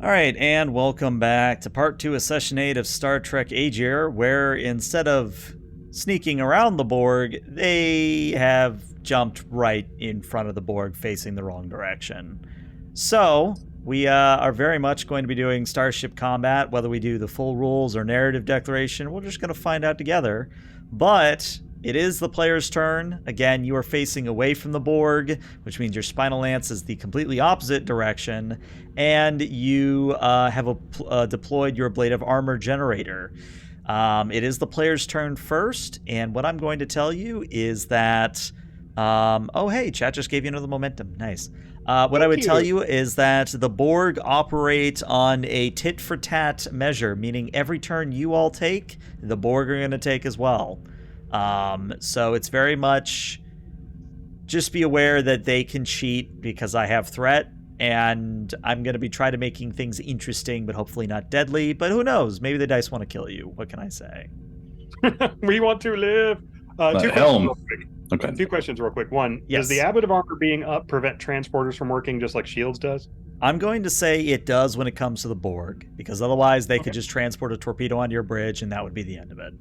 All right, and welcome back to part 2 of Session 8 of Star Trek Agir, where instead of sneaking around the Borg, they have jumped right in front of the Borg, facing the wrong direction. So, we are very much going to be doing starship combat, whether we do the full rules or narrative declaration, we're just going to find out together. But it is the player's turn. Again, you are facing away from the Borg, which means your spinal lance is the completely opposite direction, and you have deployed your blade of armor generator. It is the player's turn first, and what I'm going to tell you is that... oh, hey, chat just gave you another momentum. Nice. What I would tell you is that the Borg operate on a tit-for-tat measure, meaning every turn you all take, the Borg are going to take as well. So it's very much just be aware that they can cheat because I have threat, and I'm going to be trying to making things interesting, but hopefully not deadly. But who knows? Maybe the dice want to kill you. What can I say? We want to live. Two questions Helm. real quick. Okay. 2 questions real quick. One, Yes. does the ablative armor being up prevent transporters from working just like shields does? I'm going to say it does when it comes to the Borg, because otherwise they could Okay. just transport a torpedo onto your bridge and that would be the end of it.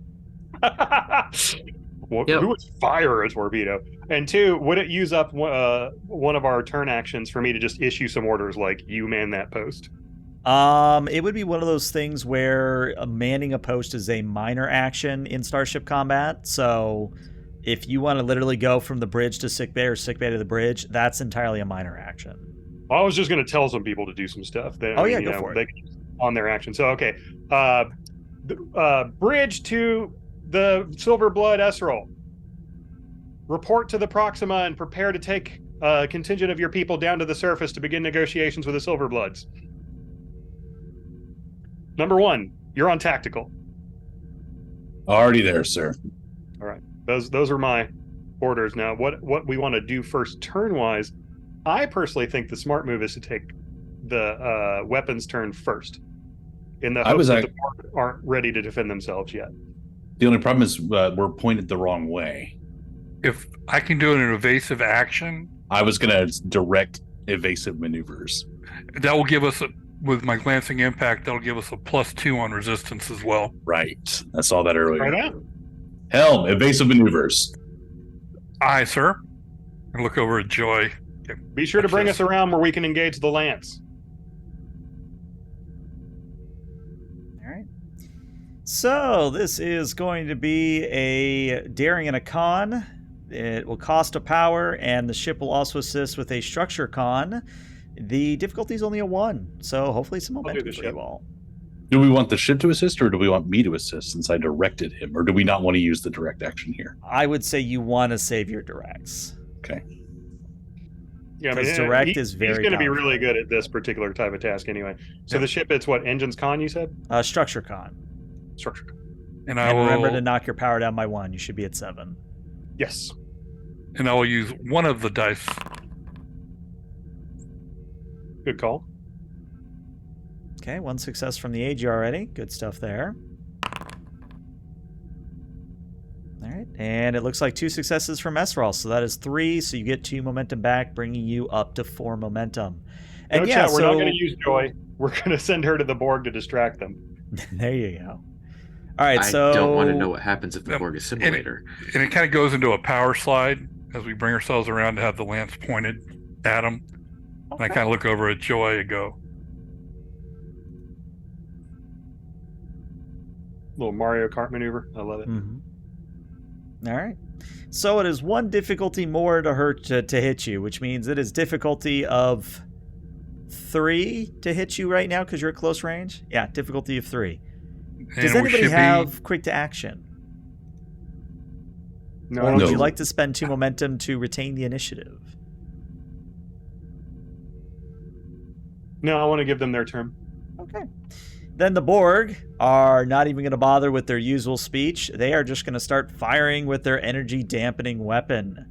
Who would fire a torpedo? And two, would it use up one of our turn actions for me to just issue some orders like you man that post? It would be one of those things where manning a post is a minor action in Starship Combat. So if you want to literally go from the bridge to sickbay or sickbay to the bridge, that's entirely a minor action. I was just going to tell some people to do some stuff. They, Oh, yeah, go for it. They can use on their action. So, okay. Bridge to the Silver Blood S-Roll. Report to the Proxima and prepare to take a contingent of your people down to the surface to begin negotiations with the Silver Bloods. Number 1, you're on tactical. Already there, sir. All right. Those are my orders. Now, what we want to do first turn-wise, I personally think the smart move is to take the weapons turn first. In the hopes that the Borg aren't ready to defend themselves yet. The only problem is we're pointed the wrong way. If I can do an evasive action, I was going to direct evasive maneuvers. that will give us, with my glancing impact, that'll give us a +2 on resistance as well. Right. I saw that earlier. Right on. Helm, evasive maneuvers. Aye, sir. And look over at Joy. Be sure to bring us around where we can engage the Lance. All right. So this is going to be a daring and a con. It will cost a power, and the ship will also assist with a structure con. The difficulty is only a 1, so hopefully some do momentum the for ship. you all. Do we want the ship to assist, or do we want me to assist since I directed him, or do we not want to use the direct action here? I would say you want to save your directs. Okay. Yeah, Because direct is very He's going to be powerful. really good at this particular type of task anyway. So Yeah. the ship, it's what, engines con, you said? Structure con. Structure. And I And will remember to knock your power down by 1. You should be at 7. Yes. and I will use one of the dice. Good call. Okay, 1 success from the Agir already. Good stuff there. All right, and it looks like 2 successes from S-Roll, so that is 3, so you get 2 momentum back, bringing you up to 4 momentum. And No yeah, chat, we're so not going to use Joy. We're going to send her to the Borg to distract them. there you go. All right, I so don't want to know what happens if the Yep. Borg is simulator. And it kind of goes into a power slide as we bring ourselves around to have the lance pointed at him. And I Okay. kind of look over at Joy and go, Little Mario Kart maneuver. I love it. Mhm. All right. So it is 1 difficulty more to hit you, which means it is difficulty of 3 to hit you right now because you're at close range. Yeah, difficulty of 3. Does and we anybody should have quick to action? No, Or I would don't you No. like to spend 2 momentum to retain the initiative? No, I want to give them their turn. Okay. Then the Borg are not even going to bother with their usual speech. They are just going to start firing with their energy dampening weapon.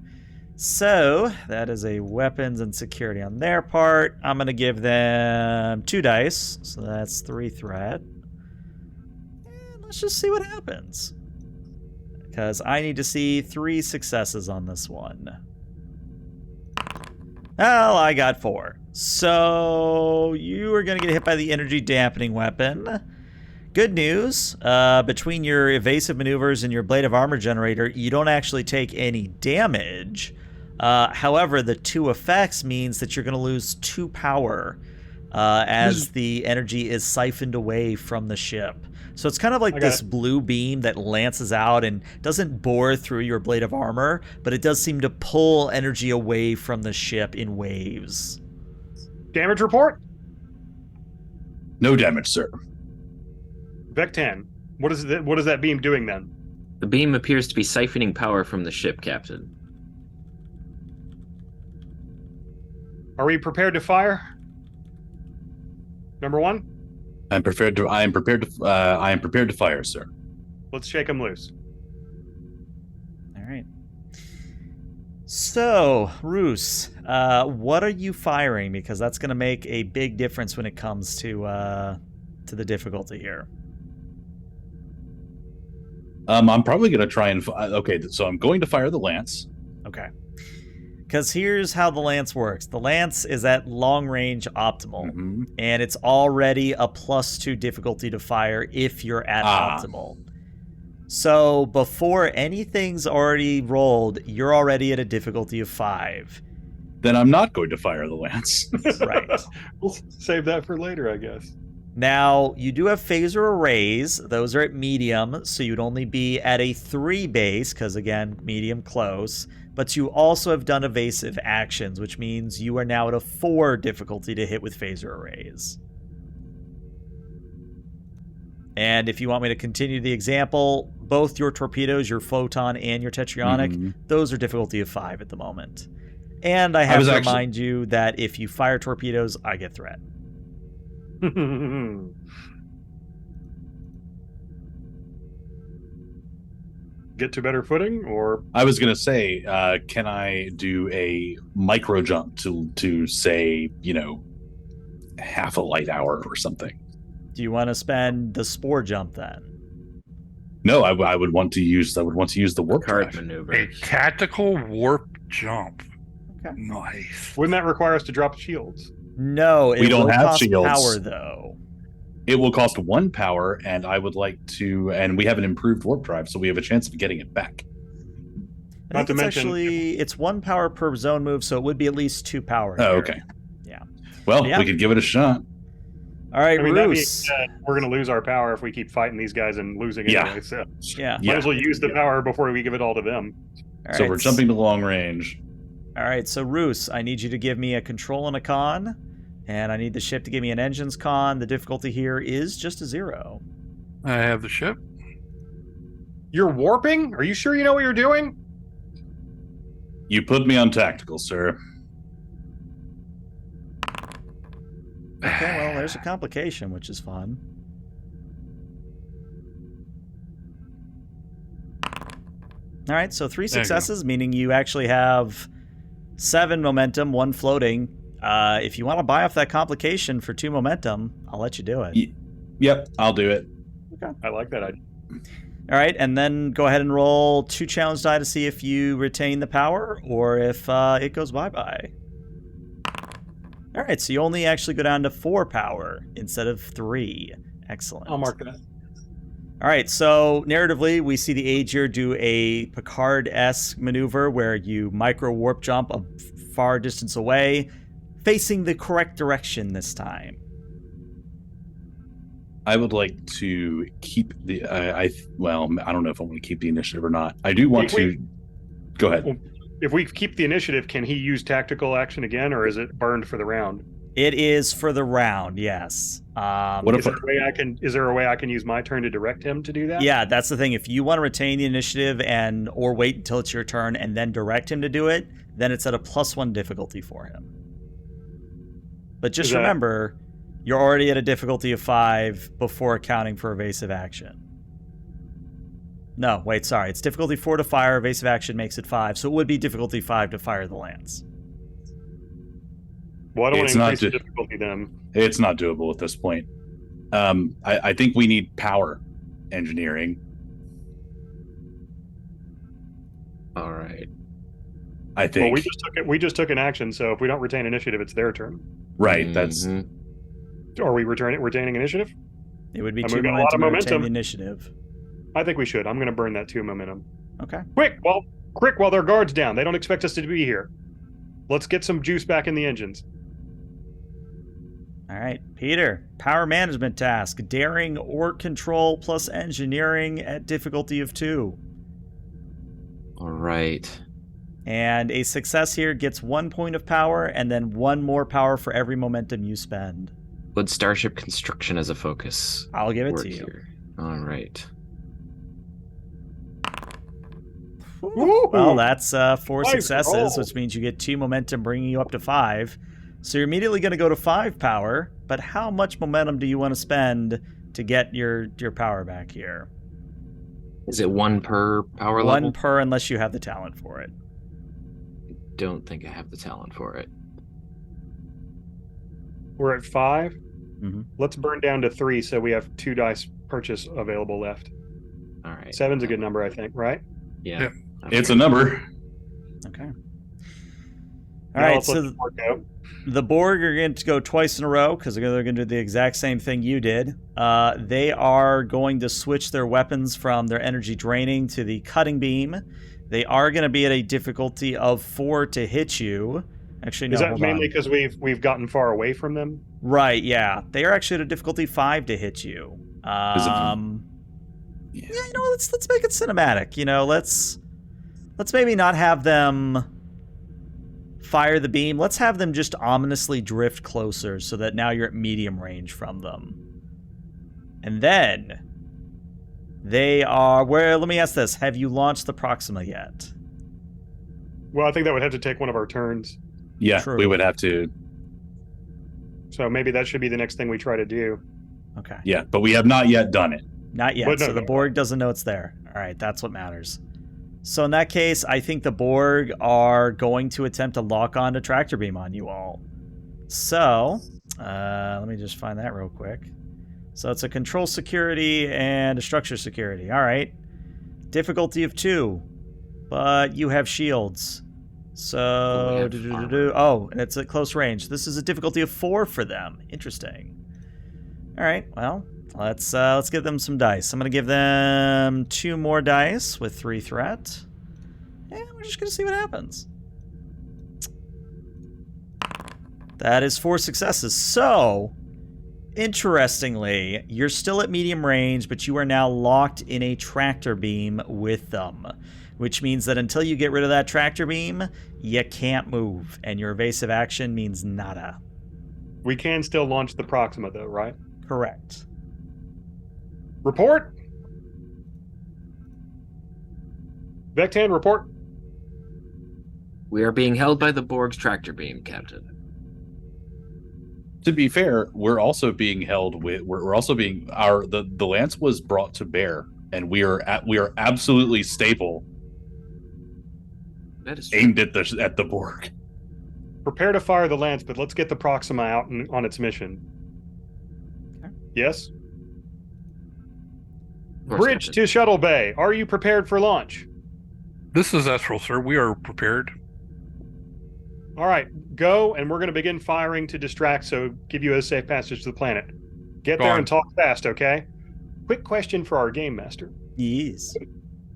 So that is a weapons and security on their part. I'm going to give them 2 dice. So that's 3 threat. And let's just see what happens. Because I need to see 3 successes on this one. Well, I got 4. So you are going to get hit by the energy dampening weapon. Good news, between your evasive maneuvers and your blade of armor generator, you don't actually take any damage. However, the 2 effects means that you're going to lose 2 power as the energy is siphoned away from the ship. So it's kind of like this blue beam that lances out and doesn't bore through your blade of armor, but it does seem to pull energy away from the ship in waves. Damage report? No damage, sir. Vectan. What is that beam doing then? The beam appears to be siphoning power from the ship, Captain. Are we prepared to fire? Number 1? I am prepared to fire, sir. Let's shake them loose. All right. So, Roos, what are you firing? Because that's going to make a big difference when it comes to the difficulty here. I'm probably going to try and... okay, so I'm going to fire the lance. Okay. Because here's how the lance works. The lance is at long range optimal, Mhm. and it's already a +2 difficulty to fire if you're at optimal. So before anything's already rolled, you're already at a difficulty of 5. Then I'm not going to fire the lance. Right. We'll save that for later, I guess. Now, you do have phaser arrays. Those are at medium, so you'd only be at a 3 base, because again, medium close. But you also have done evasive actions, which means you are now at a 4 difficulty to hit with phaser arrays. And if you want me to continue the example, both your torpedoes, your photon, and your tetraionic, those are difficulty of 5 at the moment. And I have to remind you that if you fire torpedoes, I get threat. Get to better footing, or I was going to say, can I do a micro jump to say, half a light hour or something? Do you want to spend the spore jump then? No, I would want to use the warp Card drive. maneuver. A tactical warp jump. Okay. Nice. wouldn't that require us to drop shields? No, it We don't will have cost shields. power though. It will cost 1 power, and I would like to, and we have an improved warp drive, so we have a chance of getting it back. I think it's 1 power per zone move, so it would be at least 2 power. Oh, here. okay. Yeah. Well, Yeah. we could give it a shot. All right, I mean, that being Roos. said, we're going to lose our power if we keep fighting these guys and losing Yeah. anyway. So Yeah. might as well use the power before we give it all to them. All So right, we're jumping to long range. All right, so Roos, I need you to give me a control and a con, and I need the ship to give me an engines con. The difficulty here is just a 0. I have the ship. You're warping? Are you sure you know what you're doing? You put me on tactical, sir. Okay, well, there's a complication, which is fun. All right, so 3 There you go. successes, meaning you actually have 7 momentum, 1 floating. If you want to buy off that complication for 2 momentum, I'll let you do it. Yep, I'll do it. I like that idea. All right, and then go ahead and roll 2 challenge die to see if you retain the power or if it goes bye-bye. All right, so you only actually go down to 4 power instead of 3. Excellent. I'll mark that. All right, so narratively, we see the Agir do a Picard-esque maneuver where you micro warp jump a far distance away, facing the correct direction this time. I would like to keep the. I don't know if I want to keep the initiative or not. I do want to. Go ahead. If we keep the initiative, can he use tactical action again, or is it burned for the round? It is for the round, yes. What Is if there a way I can use my turn to direct him to do that? Yeah, that's the thing. If you want to retain the initiative or wait until it's your turn and then direct him to do it, then it's at a +1 difficulty for him. But just remember, you're already at a difficulty of 5 before accounting for evasive action. No, wait, sorry. It's difficulty 4 to fire. Evasive action makes it 5, so it would be difficulty 5 to fire the lance. Well, I don't want It's to not increase the difficulty then. It's not doable at this point. I think we need power engineering. All right. I think. Well, we just took an action, so if we don't retain initiative, it's their turn. Right. That's. Mhm. Are we retaining initiative? It would be And 2 we've got a lot of momentum to retain momentum. the initiative. I think we should. I'm going to burn that 2 momentum. Okay. Quick, while their guard's down. They don't expect us to be here. Let's get some juice back in the engines. All right, Peter. Power management task. Daring or control plus engineering at difficulty of 2. All right. And a success here gets 1 point of power and then 1 more power for every momentum you spend. Would starship construction as a focus I'll give it work to you. here? All right. Woo! Well, that's 4 Nice successes, roll. which means you get 2 momentum, bringing you up to 5. So you're immediately going to go to 5 power, but how much momentum do you want to spend to get your power back here? Is it 1 per power 1 level? per unless you have the talent for it. Don't think I have the talent for it. We're at 5. Mhm. Let's burn down to 3 so we have 2 dice purchase available left. All right. 7's a good number, I think, right? Yeah. It's a number. Okay. All Now right, let's let so the Borg go. the Borg are going to go twice in a row because they're going to do the exact same thing you did. They are going to switch their weapons from their energy draining to the cutting beam. They are going to be at a difficulty of 4 to hit you. Actually, no, Is that hold mainly on. because we've gotten far away from them? Right, yeah. They are actually at a difficulty 5 to hit you. Because of- Yeah, you know, let's make it cinematic. You know, let's maybe not have them fire the beam. Let's have them just ominously drift closer so that now you're at medium range from them. And then they are let me ask this. Have you launched the Proxima yet? Well, I think that would have to take one of our turns. Yeah, True. we would have to. So maybe that should be the next thing we try to do. Okay. Yeah, but we have not yet done it. Not yet. But no, so the no. Borg doesn't know it's there. All right, that's what matters. So in that case, I think the Borg are going to attempt to lock on a tractor beam on you all. So, let me just find that real quick. So it's a control security and a structure security. All right. Difficulty of 2, but you have shields. So, oh, and it's at close range. This is a difficulty of 4 for them. Interesting. All right, well, let's give them some dice. I'm gonna give them 2 more dice with 3 threat, and we're just gonna see what happens. That is 4 successes. So, interestingly, you're still at medium range, but you are now locked in a tractor beam with them, which means that until you get rid of that tractor beam, you can't move, and your evasive action means nada. We can still launch the Proxima, though, right? Correct. Report. Vectan, report. We are being held by the Borg's tractor beam, Captain. To be fair, we're also being held with. We're also being the lance was brought to bear, and we are absolutely stable, That is true. aimed at the Borg. Prepare to fire the lance, but let's get the Proxima out on its mission. Okay. Yes? Of course, Bridge Captain. to Shuttle Bay. Are you prepared for launch? This is Esrel, sir. We are prepared. All right, go, and we're going to begin firing to distract, so give you a safe passage to the planet. Get Go there on. and talk fast, okay? Quick question for our game master. Yes.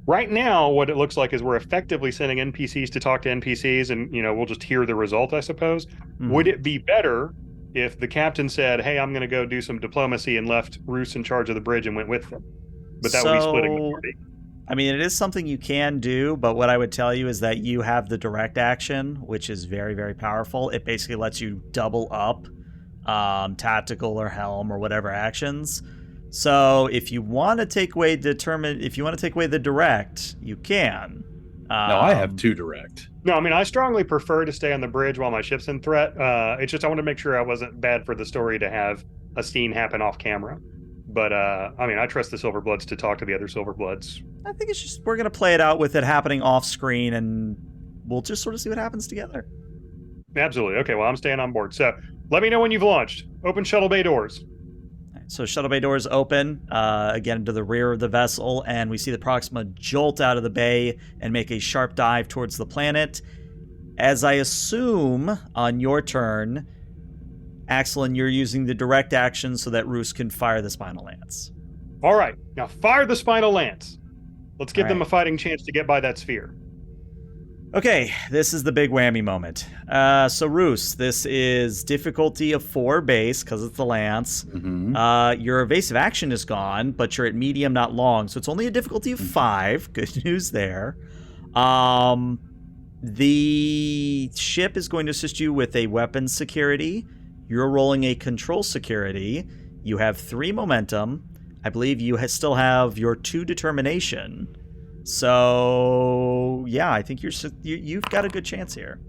Right now, what it looks like is we're effectively sending NPCs to talk to NPCs, and we'll just hear the result, I suppose. Would it be better if the captain said, "Hey, I'm going to go do some diplomacy," and left Roos in charge of the bridge and went with them? But that would be splitting the party. I mean, it is something you can do, but what I would tell you is that you have the direct action, which is very, very powerful. It basically lets you double up tactical or helm or whatever actions. So if you want to take away the direct, you can. Now I have 2 direct. No, I mean, I strongly prefer to stay on the bridge while my ship's in threat. It's just I want to make sure I wasn't bad for the story to have a scene happen off camera. But, I mean, I trust the Silverbloods to talk to the other Silverbloods. I think it's just we're going to play it out with it happening off screen, and we'll just sort of see what happens together. Absolutely. Okay, well, I'm staying on board. So let me know when you've launched. Open shuttle bay doors. So shuttle bay doors open, again to the rear of the vessel, and we see the Proxima jolt out of the bay and make a sharp dive towards the planet. As I assume, on your turn, Axelin, you're using the direct action so that Roos can fire the Spinal Lance. All right, now fire the Spinal Lance. Let's give All them right. a fighting chance to get by that sphere. Okay, this is the big whammy moment. So Roos, this is difficulty of 4 base, because it's the Lance. Mm-hmm. Your evasive action is gone, but you're at medium, not long, so it's only a difficulty of 5. Good news there. The ship is going to assist you with a weapons security. You're rolling a control security. You have 3 momentum. I believe you still have your 2 determination. So yeah, I think you've got a good chance here.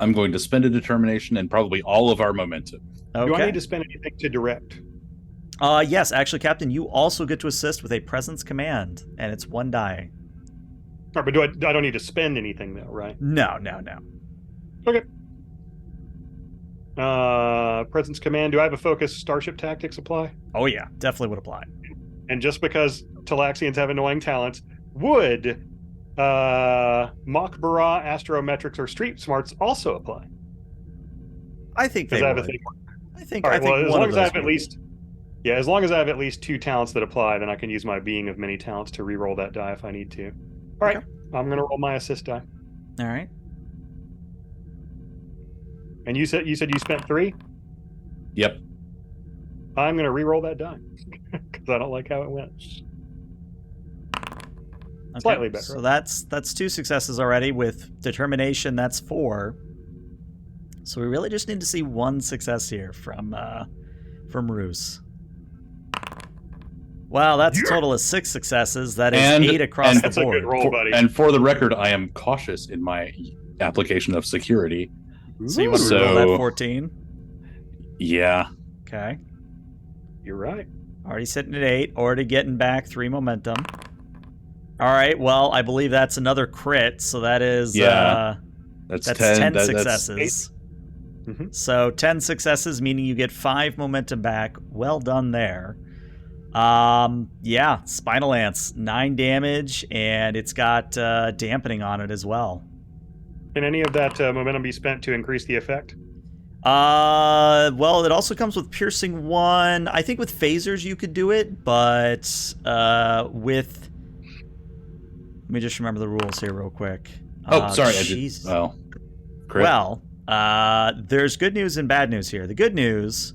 I'm going to spend a determination and probably all of our momentum. Okay. Do I need to spend anything to direct? Yes, actually, Captain, you also get to assist with a presence command, and it's 1 die. All right, but I don't need to spend anything, though, right? No. Okay. Presence command. Do I have a focus Starship Tactics apply? Oh yeah, definitely would apply. And just because Talaxians have annoying talents, would Mach Bara, Astrometrics, or Street Smarts also apply? I think they Because I have would. a thing. I think. All right. I think Well, as one long of as I those have at would. least, yeah, as long as I have at least 2 talents that apply, then I can use my being of many talents to re-roll that die if I need to. All right. Okay. I'm gonna roll my assist die. All right. And you said you spent 3. Yep. I'm gonna re-roll that die because I don't like how it went. Okay. Slightly better. So that's 2 successes already. With determination, that's 4. So we really just need to see 1 success here from Roos. Wow, that's a total of 6 successes. That is 8 across the That's a board. good roll, buddy. And for the record, I am cautious in my application of security. So you want to roll that 14? Yeah. Okay. You're right. Already sitting at 8. Already getting back 3 momentum. All right. Well, I believe that's another crit. So that is That's 10 That's successes. Mhm. So 10 successes, meaning you get 5 momentum back. Well done there. Yeah, Spinal Lance, 9 damage, and it's got dampening on it as well. Can any of that momentum be spent to increase the effect? Well, it also comes with Piercing 1. I think with phasers you could do it, but with... Let me just remember the rules here real quick. Oh, sorry. Jesus. I did. Oh. Crit. Well, there's good news and bad news here. The good news,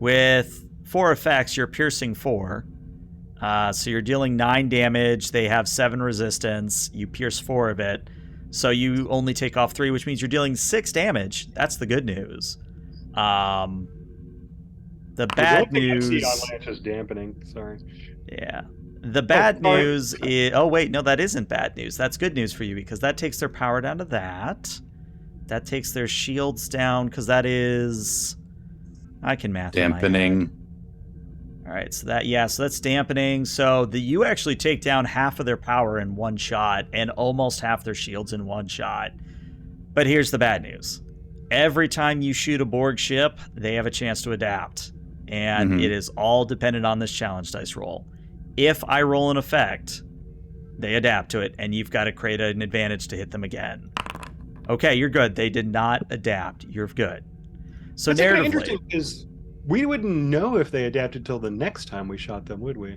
with 4 effects, you're piercing 4. So you're dealing 9 damage. They have 7 resistance. You pierce 4 of it. So you only take off 3, which means you're dealing 6 damage. That's the good news. The bad news... The on Lance is dampening. Sorry. Yeah. The bad news is... Oh, wait. No, that isn't bad news. That's good news for you because that takes their power down to that. That takes their shields down because that is... I can math. Dampening. All right, so that's dampening. So you actually take down half of their power in one shot and almost half their shields in one shot. But here's the bad news. Every time you shoot a Borg ship, they have a chance to adapt. And it is all dependent on this challenge dice roll. If I roll an effect, they adapt to it, and you've got to create an advantage to hit them again. Okay, you're good. They did not adapt. You're good. So That's kind of narratively... interesting because we wouldn't know if they adapted till the next time we shot them, would we?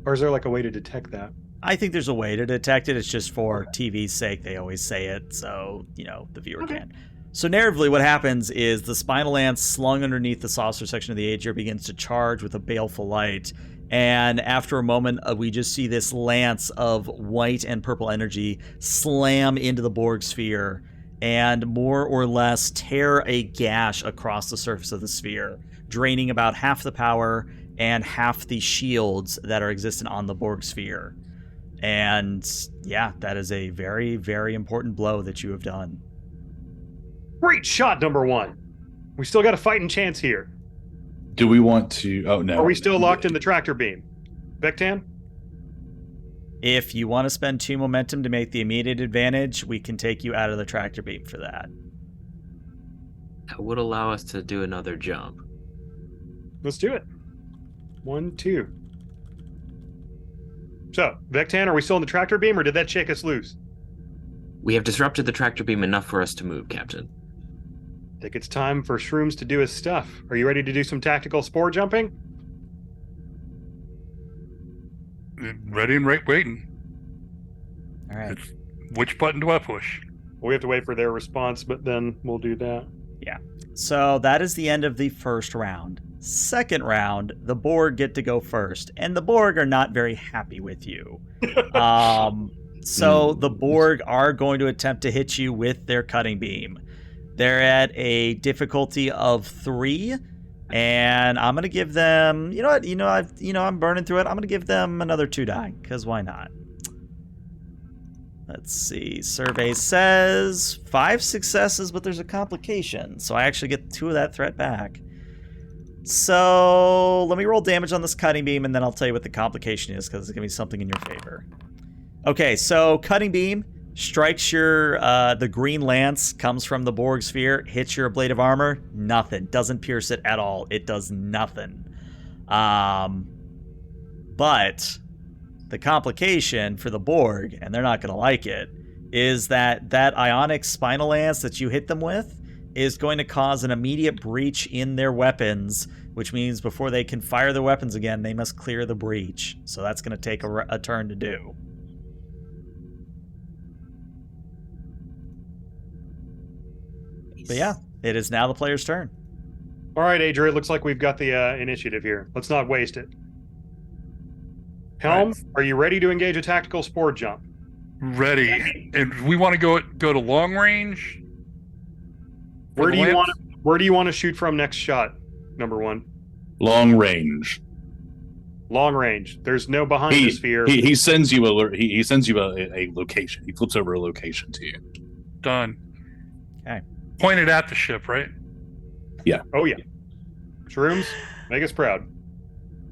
Or is there like a way to detect that? I think there's a way to detect it. It's just for TV's sake. They always say it, so, the viewer can. So narratively, what happens is the Spinal Lance slung underneath the saucer section of the Agir begins to charge with a baleful light. And after a moment, we just see this lance of white and purple energy slam into the Borg sphere and more or less tear a gash across the surface of the sphere, draining about half the power and half the shields that are existent on the Borg sphere. And yeah, that is a very, very important blow that you have done. Great shot, number 1. We still got a fighting chance here. Do we want to... Oh, no. Are we still locked in the tractor beam? Vectan? If you want to spend 2 momentum to make the immediate advantage, we can take you out of the tractor beam for that. That would allow us to do another jump. Let's do it. 1, 2. So, Vectan, are we still in the tractor beam, or did that shake us loose? We have disrupted the tractor beam enough for us to move, Captain. I think it's time for Shrooms to do his stuff. Are you ready to do some tactical spore jumping? Ready and waiting. All right. Which button do I push? We have to wait for their response, but then we'll do that. Yeah. So that is the end of the first round. Second round, the Borg get to go first, and the Borg are not very happy with you. So the Borg are going to attempt to hit you with their cutting beam. They're at a difficulty of 3, and I'm gonna give them. You know what? I'm burning through it. I'm gonna give them another 2 die, because why not? Let's see. Survey says 5 successes, but there's a complication, so I actually get 2 of that threat back. So let me roll damage on this cutting beam, and then I'll tell you what the complication is, because it's gonna be something in your favor. Okay, so cutting beam strikes your the green lance, comes from the Borg sphere, hits your blade of armor, nothing, doesn't pierce it at all. It does nothing. But the complication for the Borg, and they're not going to like it, is that ionic spinal lance that you hit them with is going to cause an immediate breach in their weapons, which means before they can fire their weapons again, they must clear the breach. So that's going to take a turn to do. But yeah, it is now the player's turn. All right, Agir, it looks like we've got the initiative here. Let's not waste it. Helm, are you ready to engage a tactical spore jump? Ready. And we want to go to long range. Where do you want to shoot from next shot? Number one. Long range. Long range. There's no behind the sphere. He sends you he sends you a location. He flips over a location to you. Done. Okay. Pointed at the ship, right? Yeah. Oh yeah. Shrooms, make us proud.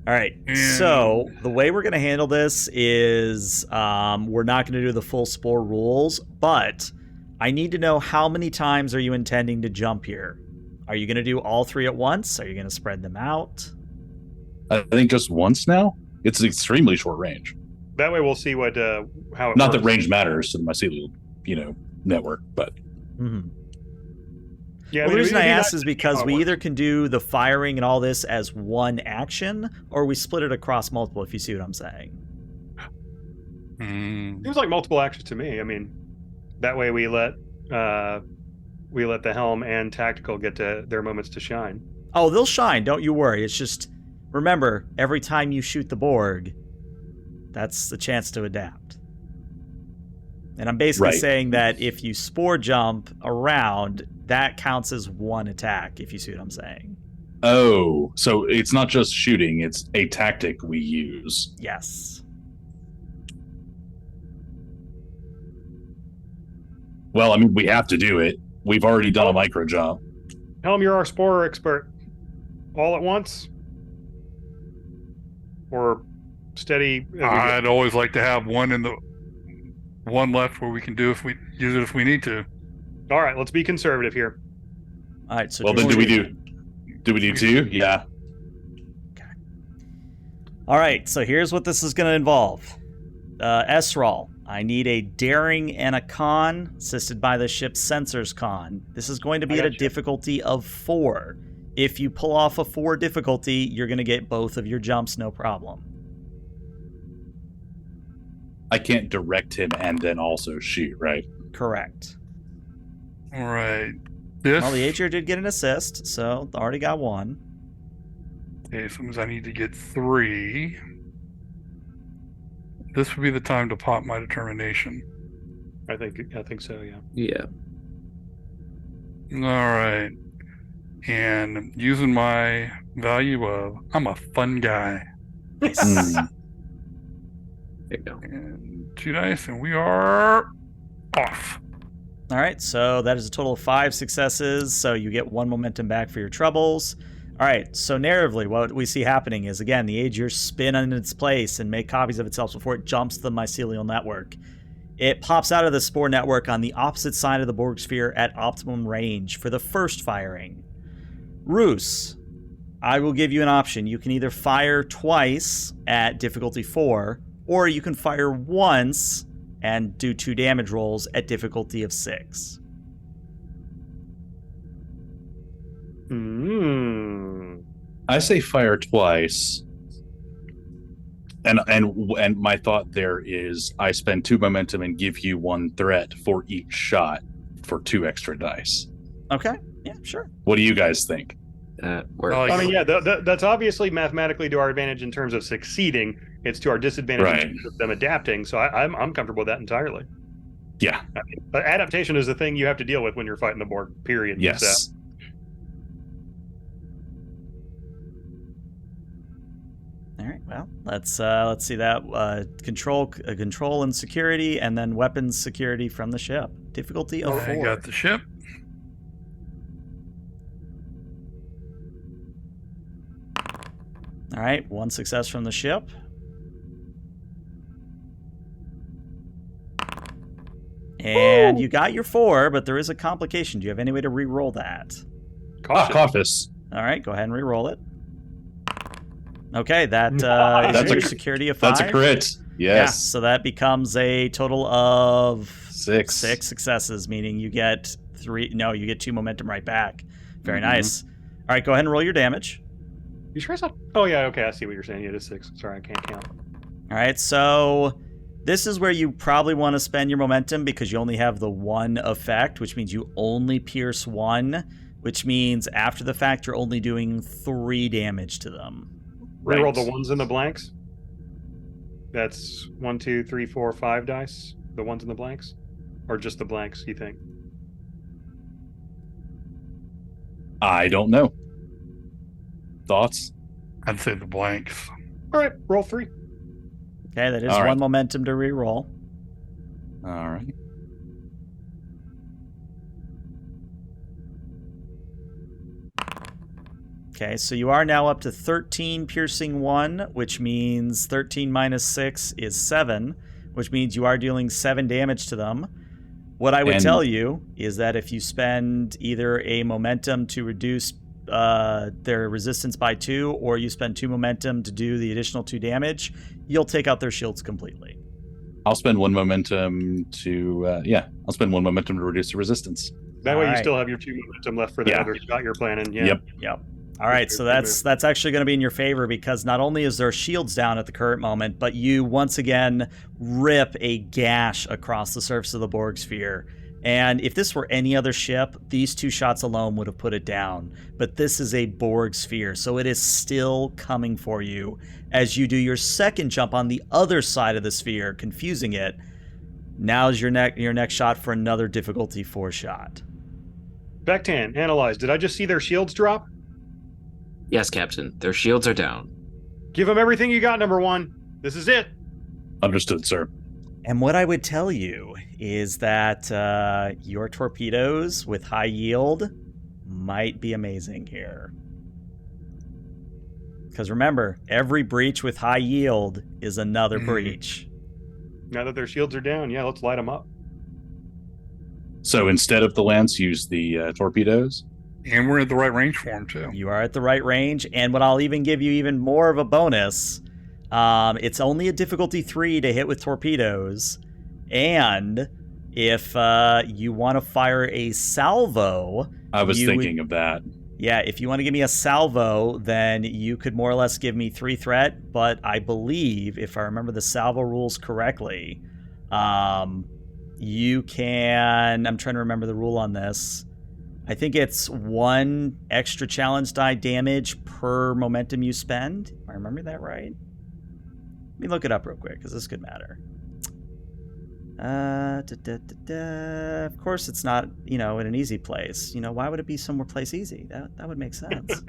All right. So the way we're going to handle this is we're not going to do the full spore rules, but I need to know how many times are you intending to jump here? Are you going to do all 3 at once? Are you going to spread them out? I think just once now. It's extremely short range. That way we'll see what how it Not works. that range matters to the mycelial, network, but Mm-hmm. Yeah, Well, the reason I asked is how because it we works. either can do the firing and all this as one action, or we split it across multiple, if you see what I'm saying. Seems like multiple actions to me. I mean, that way we let the helm and tactical get to their moments to shine. Oh, they'll shine, don't you worry. It's just, remember, every time you shoot the Borg, that's the chance to adapt. And I'm basically Right. saying that if you spore jump around, that counts as one attack, if you see what I'm saying. oh, so it's not just shooting; it's a tactic we use. Yes. Well, I mean, we have to do it. We've already done a micro jump. Helm, you're our spore expert. All at once, or steady. as we go? I'd always like to have one left where we can use it if we need to. All right, let's be conservative here. All right, so Well, then do we do 2? Yeah. All right, so here's what this is going to involve. S-roll. I need a daring and a con, assisted by the ship's sensors con. This is going to be I at a gotcha. difficulty of 4. If you pull off a 4 difficulty, you're going to get both of your jumps, no problem. I can't direct him and then also shoot, right? Correct. All right. This. Well, the Agir did get an assist, so already got 1. Okay, so means I need to get 3. This would be the time to pop my determination. I think so. Yeah. Yeah. All right. And using my value of I'm a fun guy. Nice. Mm. There you go. And 2 dice, and we are off. All right, so that is a total of 5 successes, so you get 1 momentum back for your troubles. All right, so narratively, what we see happening is, again, the Agir spin in its place and make copies of itself before it jumps the mycelial network. It pops out of the spore network on the opposite side of the Borg sphere at optimum range for the first firing. Roos, I will give you an option. You can either fire twice at difficulty 4, or you can fire once and do 2 damage rolls at difficulty of 6. I say fire twice. And my thought there is I spend 2 momentum and give you 1 threat for each shot for 2 extra dice. Okay, yeah, sure. What do you guys think? I Works. like I mean, yeah, that's obviously mathematically to our advantage in terms of succeeding. It's to our disadvantage Right. in terms of them adapting. So I'm comfortable with that entirely. Yeah. I mean, but adaptation is the thing you have to deal with when you're fighting the Borg. Period. Yes. So, All right, well, let's see that control and security, and then weapons security from the ship. Difficulty of 4. I got the ship. All right, 1 success from the ship. And you got your 4, but there is a complication. Do you have any way to re-roll that? caution. Cautious. All right, go ahead and re-roll it. Okay, that is That's your a- security of 5. That's a crit. Yeah, Yes. so that becomes a total of 6. 6 successes, meaning you get 3. No, you get 2 momentum right back. Very Mhm. nice. All right, go ahead and roll your damage. You sure it's not? Oh yeah, okay, I see what you're saying. Yeah, it is 6. Sorry, I can't count. All right, so this is where you probably want to spend your momentum because you only have the 1 effect, which means you only pierce 1, which means after the fact you're only doing 3 damage to them. Reroll Right. the ones and the blanks. That's 1, 2, 3, 4, 5 dice. The ones and the blanks, or just the blanks? You think? I don't know. Thoughts? I'd say the blanks. All right, roll 3. Okay, that is All 1 right. momentum to reroll. All right. Okay, so you are now up to 13 piercing 1, which means 13 minus 6 is 7, which means you are dealing 7 damage to them. What I would And- tell you is that if you spend either a momentum to reduce their resistance by 2, or you spend 2 momentum to do the additional 2 damage, you'll take out their shields completely. I'll spend 1 momentum to I'll spend 1 momentum to reduce the resistance. That way, you Alright. still have your 2 momentum left for the Yeah. other shot you're planning. Yeah. Yep. Yep. All right, so that's actually going to be in your favor because not only is their shields down at the current moment, but you once again rip a gash across the surface of the Borg sphere. And if this were any other ship, these 2 shots alone would have put it down. But this is a Borg sphere, so it is still coming for you as you do your second jump on the other side of the sphere, confusing it. Now's your next shot for another difficulty 4 shot. Vectan, analyze. Did I just see their shields drop? Yes, Captain. Their shields are down. Give them everything you got, number 1. This is it. Understood, sir. And what I would tell you is that your torpedoes with high yield might be amazing here. Because remember, every breach with high yield is another breach. Now that their shields are down, yeah, let's light them up. So instead of the lance, use the torpedoes. And we're in the right range for them, too. You are at the right range, and what I'll even give you even more of a bonus, it's only a difficulty 3 to hit with torpedoes, and if you want to fire a salvo... I was thinking of that. Yeah, if you want to give me a salvo, then you could more or less give me 3 threat, but I believe, if I remember the salvo rules correctly, you can... I'm trying to remember the rule on this. I think it's 1 extra challenge die damage per momentum you spend. If I remember that right. Let me look it up real quick, because this could matter. Of course, it's not, in an easy place. Why would it be somewhere place easy? That would make sense.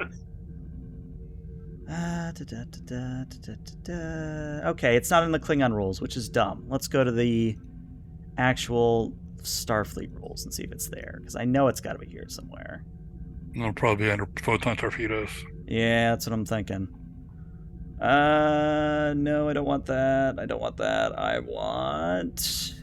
Okay, it's not in the Klingon rules, which is dumb. Let's go to the actual Starfleet rules and see if it's there, because I know it's got to be here somewhere. It'll probably be under photon torpedoes. Yeah, that's what I'm thinking. No, I don't want that. I want...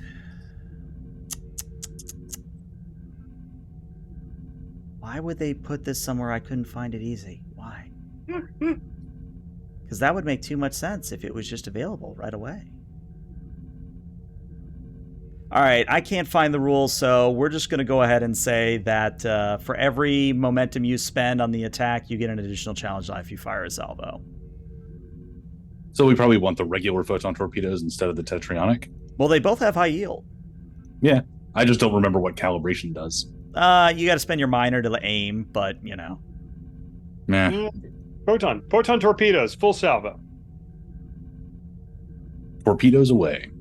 Why would they put this somewhere I couldn't find it easy? Why? Because that would make too much sense if it was just available right away. All right, I can't find the rules, so we're just going to go ahead and say that for every momentum you spend on the attack, you get an additional challenge die if you fire a salvo. So we probably want the regular photon torpedoes instead of the tetraionic. Well, they both have high yield. Yeah, I just don't remember what calibration does. You got to spend your minor to aim, but, Nah. Photon torpedoes, full salvo. Torpedoes away.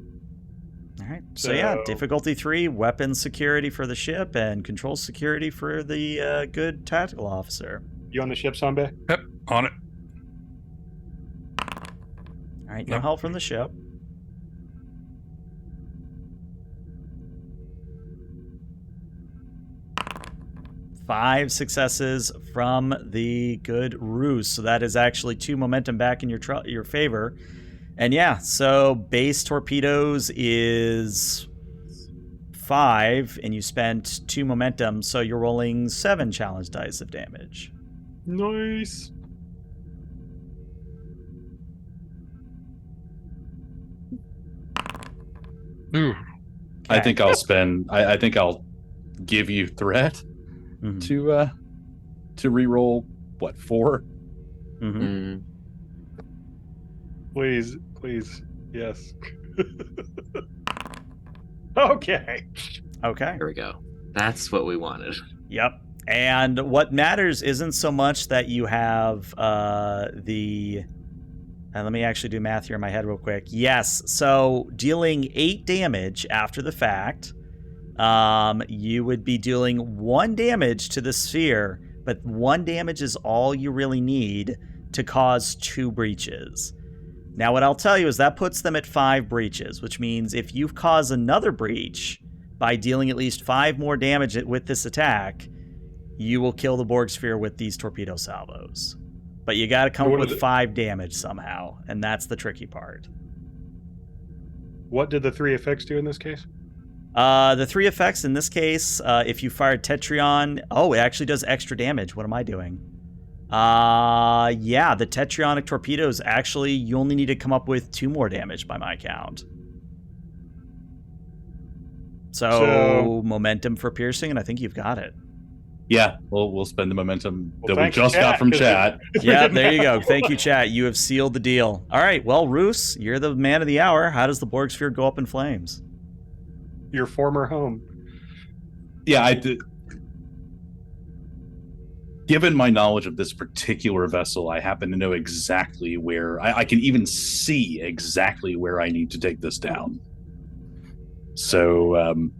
All right. So yeah, difficulty 3, weapon security for the ship, and control security for the good tactical officer. You on the ship, Sanbe? Yep, on it. All right, no Yep. help from the ship. Five successes from the good ruse. So that is actually 2 momentum back in your favor. And yeah, so base torpedoes is 5, and you spent 2 momentum, so you're rolling 7 challenge dice of damage. Nice. Ooh. I think I'll spend. I think I'll give you threat Mhm. to reroll what 4? Mhm. Mm, Please, yes. Okay. Okay. there we go. That's what we wanted. Yep. And what matters isn't so much that you have let me actually do math here in my head real quick. Yes. So dealing 8 damage after the fact, you would be dealing 1 damage to the sphere, but 1 damage is all you really need to cause 2 breaches. Now, what I'll tell you is that puts them at 5 breaches, which means if you cause another breach by dealing at least 5 more damage with this attack, you will kill the Borg sphere with these torpedo salvos. But you got to come up with 5 damage somehow, and that's the tricky part. What did the 3 effects do in this case? The 3 effects in this case, if you fired Tetrion, it actually does extra damage. What am I doing? Yeah, the Tetrionic torpedoes, actually, you only need to come up with 2 more damage by my count. So momentum for piercing, and I think you've got it. Yeah, we'll spend the momentum that we thank you, just got from chat. Yeah, there you go. Thank you, chat. You have sealed the deal. All right, well, Roos, you're the man of the hour. How does the Borg sphere go up in flames? Your former home. Yeah, given my knowledge of this particular vessel, I happen to know exactly where I can even see exactly where I need to take this down. So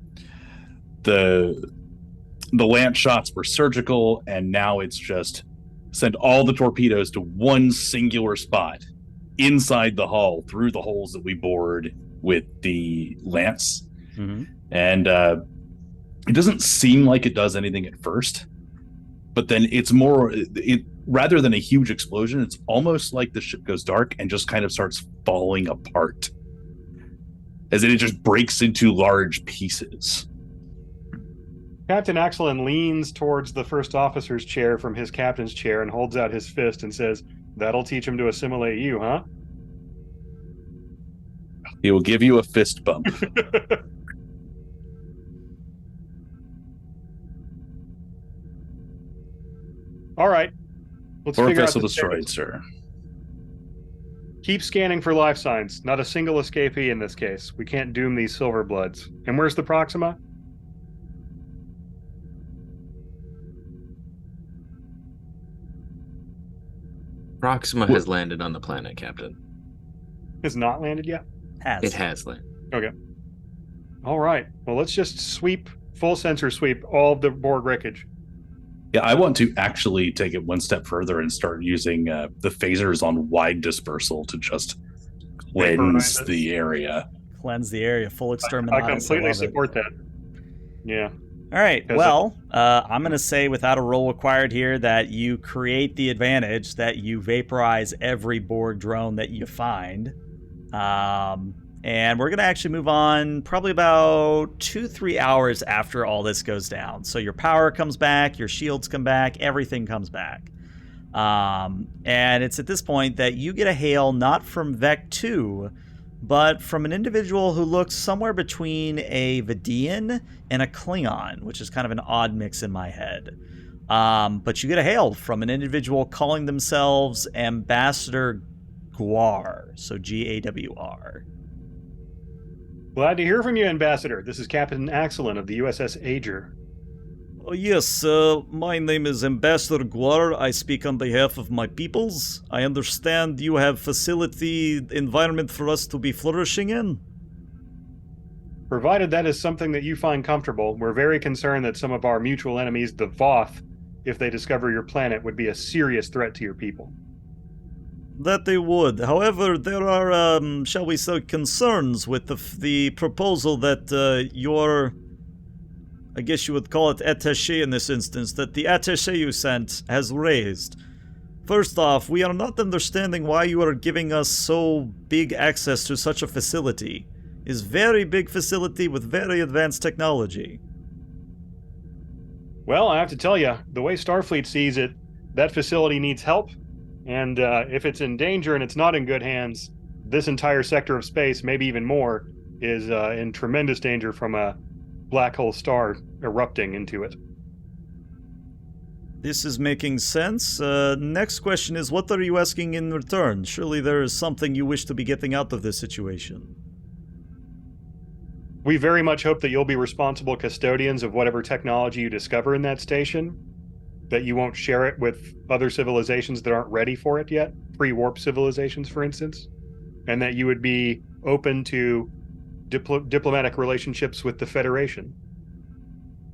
the lance shots were surgical, and now it's just send all the torpedoes to one singular spot inside the hull through the holes that we bored with the lance. Mm-hmm. And it doesn't seem like it does anything at first, but then it's more, rather than a huge explosion, it's almost like the ship goes dark and just kind of starts falling apart, as in it just breaks into large pieces. Captain Axelin leans towards the first officer's chair from his captain's chair and holds out his fist and says, "That'll teach him to assimilate you, huh?" He will give you a fist bump. All right. Let's Or figure out vessel the destroyed, status. sir. Keep scanning for life signs. Not a single escapee in this case. We can't doom these silver bloods. And where's the Proxima? Proxima has landed on the planet, Captain. Has not landed yet? It has landed. Okay. All right. Well, let's just full sensor sweep all of the Borg wreckage. Yeah, I want to actually take it one step further and start using the phasers on wide dispersal to just cleanse the area. Cleanse the area, full exterminatus. I completely support that. Yeah. All right, well, I'm going to say without a roll required here that you create the advantage that you vaporize every Borg drone that you find. And we're going to actually move on probably about 2-3 hours after all this goes down. So your power comes back, your shields come back, everything comes back. And it's at this point that you get a hail not from Vec 2, but from an individual who looks somewhere between a Vidian and a Klingon, which is kind of an odd mix in my head. But you get a hail from an individual calling themselves Ambassador Gwar, so Gawr. Glad to hear from you, Ambassador. This is Captain Axelin of the U.S.S. Agir. Oh, yes, my name is Ambassador Gwar. I speak on behalf of my peoples. I understand you have facility environment for us to be flourishing in. Provided that is something that you find comfortable, we're very concerned that some of our mutual enemies, the Voth, if they discover your planet, would be a serious threat to your people. That they would. However, there are, shall we say, concerns with the proposal that your, I guess you would call it attaché in this instance, that the attaché you sent has raised. First off, we are not understanding why you are giving us so big access to such a facility. It's very big facility with very advanced technology. Well, I have to tell you, the way Starfleet sees it, that facility needs help. And if it's in danger and it's not in good hands, this entire sector of space, maybe even more, is in tremendous danger from a black hole star erupting into it. This is making sense. Next question is, what are you asking in return? Surely there is something you wish to be getting out of this situation. We very much hope that you'll be responsible custodians of whatever technology you discover in that station, that you won't share it with other civilizations that aren't ready for it yet, pre-warp civilizations, for instance, and that you would be open to diplomatic relationships with the Federation.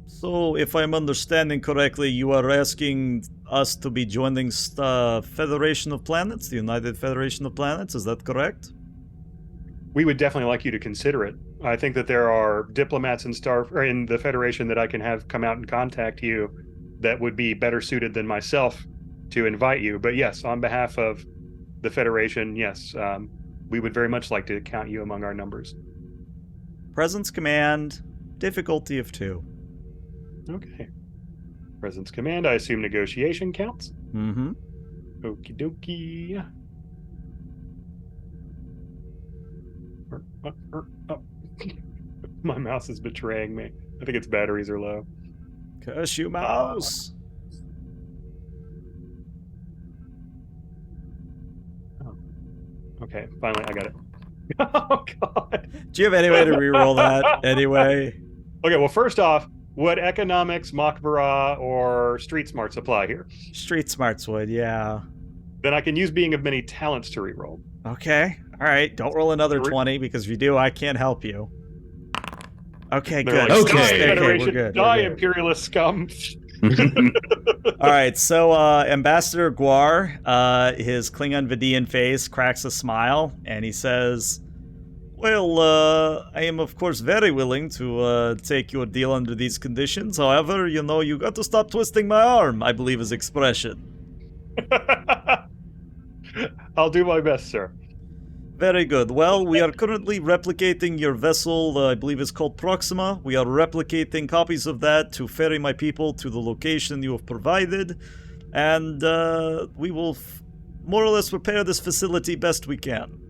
So, if I'm understanding correctly, you are asking us to be joining the Federation of Planets, the United Federation of Planets, is that correct? We would definitely like you to consider it. I think that there are diplomats in the Federation that I can have come out and contact you that would be better suited than myself to invite you. But yes, on behalf of the Federation, yes, we would very much like to count you among our numbers. Presence command, difficulty of 2. Okay. Presence command, I assume negotiation counts? Mm-hmm. Okie dokie. My mouse is betraying me. I think its batteries are low. Curse you, mouse! Okay, finally I got it. Oh, God. Do you have any way to reroll that anyway? Okay, well, first off, would economics, Makbara, or street smarts apply here? Street smarts would, yeah. Then I can use being of many talents to reroll. Okay, alright. Don't roll another 20, because if you do, I can't help you. Okay, They're good. like, Okay. "Die, Okay, Federation, we're good. die, We're good. imperialist scum." Alright, so Ambassador Guar, his Klingon Vidian face cracks a smile, and he says, well, I am of course very willing to take your deal under these conditions. However, you know, you got to stop twisting my arm, I believe his expression. I'll do my best, sir. Very good. Well, we are currently replicating your vessel, I believe it's called Proxima. We are replicating copies of that to ferry my people to the location you have provided. And we will more or less repair this facility best we can.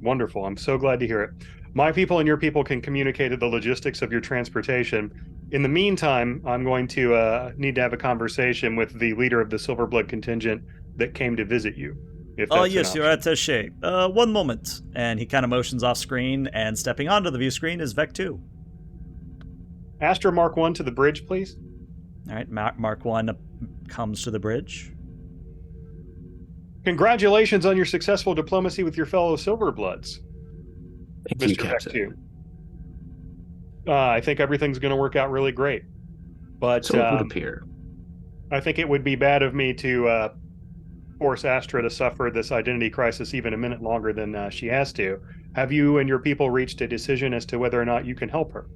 Wonderful. I'm so glad to hear it. My people and your people can communicate the logistics of your transportation. In the meantime, I'm going to need to have a conversation with the leader of the Silverblood contingent that came to visit you. If Oh, that's yes, an your option. attaché. One moment. And he kind of motions off screen, and stepping onto the view screen is Vec 2. Astra Mark 1 to the bridge, please. All right, Mark 1 comes to the bridge. Congratulations on your successful diplomacy with your fellow Silverbloods, Thank you, Mr. Vec Captain. 2. I think everything's going to work out really great. But So it would appear. I think it would be bad of me to force Astra to suffer this identity crisis even a minute longer than she has to. Have you and your people reached a decision as to whether or not you can help her?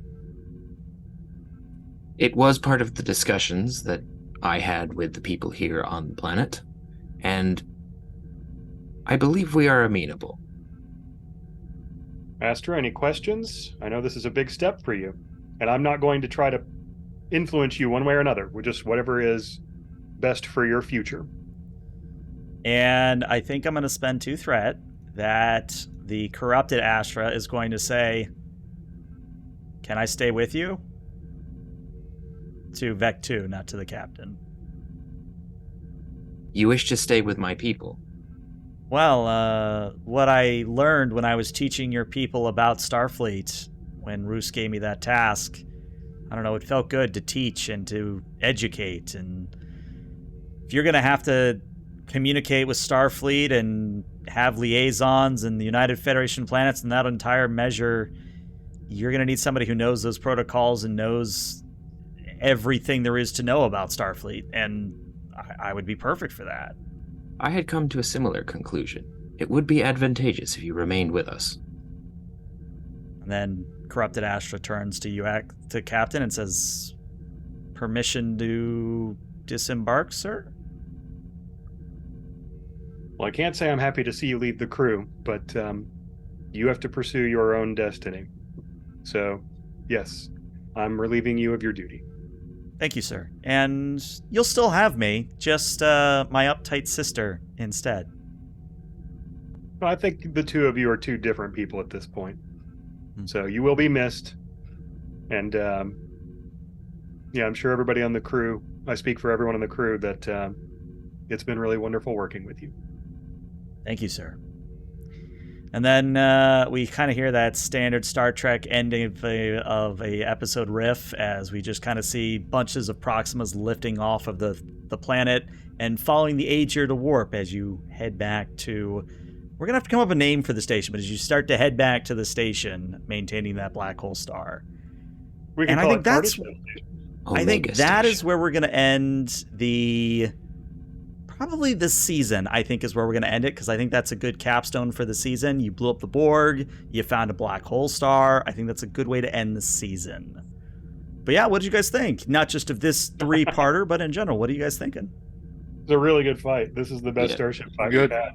It was part of the discussions that I had with the people here on the planet, and I believe we are amenable. Astra, any questions? I know this is a big step for you, and I'm not going to try to influence you one way or another. We're just whatever is best for your future. And I think I'm going to spend 2 threat that the corrupted Astra is going to say, can I stay with you? To Vec 2, not to the captain. You wish to stay with my people? Well, what I learned when I was teaching your people about Starfleet, when Roos gave me that task, I don't know, it felt good to teach and to educate. And if you're going to have to communicate with Starfleet and have liaisons in the United Federation of Planets and that entire measure, you're going to need somebody who knows those protocols and knows everything there is to know about Starfleet. And I would be perfect for that. I had come to a similar conclusion. It would be advantageous if you remained with us. And then corrupted Astra turns to you, to Captain, and says, permission to disembark, sir? Well, I can't say I'm happy to see you leave the crew, but you have to pursue your own destiny. So, yes, I'm relieving you of your duty. Thank you, sir. And you'll still have me, just my uptight sister instead. I think the two of you are two different people at this point. So you will be missed. And yeah, I'm sure everybody on the crew, I speak for everyone on the crew, that it's been really wonderful working with you. Thank you, sir. And then we kind of hear that standard Star Trek ending of a episode riff as we just kind of see bunches of Proximas lifting off of the planet and following the Agir to warp as you head back to... We're going to have to come up with a name for the station, but as you start to head back to the station, maintaining that black hole star. We can And I call think it that's... Cardiff. I think Omega that is Station. where we're going to end probably this season, I think, is where we're going to end it, because I think that's a good capstone for the season. You blew up the Borg, you found a black hole star. I think that's a good way to end the season. But yeah, what did you guys think? Not just of this three-parter, but in general, what are you guys thinking? It's a really good fight. This is the best Yeah. starship fight Good. we've had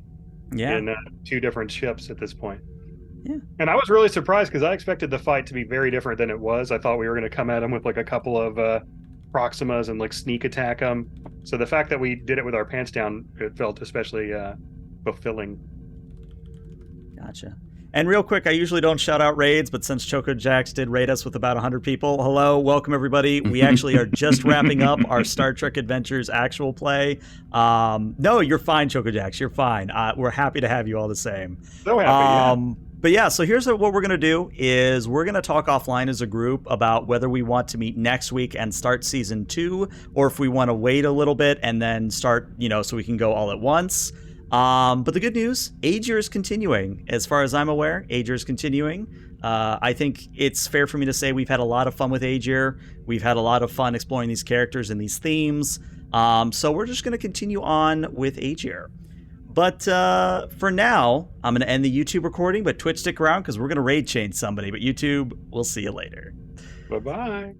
Yeah. in 2 different ships at this point. Yeah. And I was really surprised because I expected the fight to be very different than it was. I thought we were going to come at them with like a couple of Proximas and like sneak attack them. So the fact that we did it with our pants down, it felt especially fulfilling. Gotcha. And real quick, I usually don't shout out raids, but since Choco Jacks did raid us with about 100 people, hello, welcome everybody. We actually are just wrapping up our Star Trek Adventures actual play. No, you're fine, Choco Jacks. You're fine. We're happy to have you all the same. So happy, But yeah, so here's what we're going to do is we're going to talk offline as a group about whether we want to meet next week and start season 2, or if we want to wait a little bit and then start, so we can go all at once. But the good news, Agir is continuing. As far as I'm aware, Agir is continuing. I think it's fair for me to say we've had a lot of fun with Agir. We've had a lot of fun exploring these characters and these themes. So we're just going to continue on with Agir. But for now, I'm going to end the YouTube recording, but Twitch, stick around because we're going to raid chain somebody. But YouTube, we'll see you later. Bye-bye.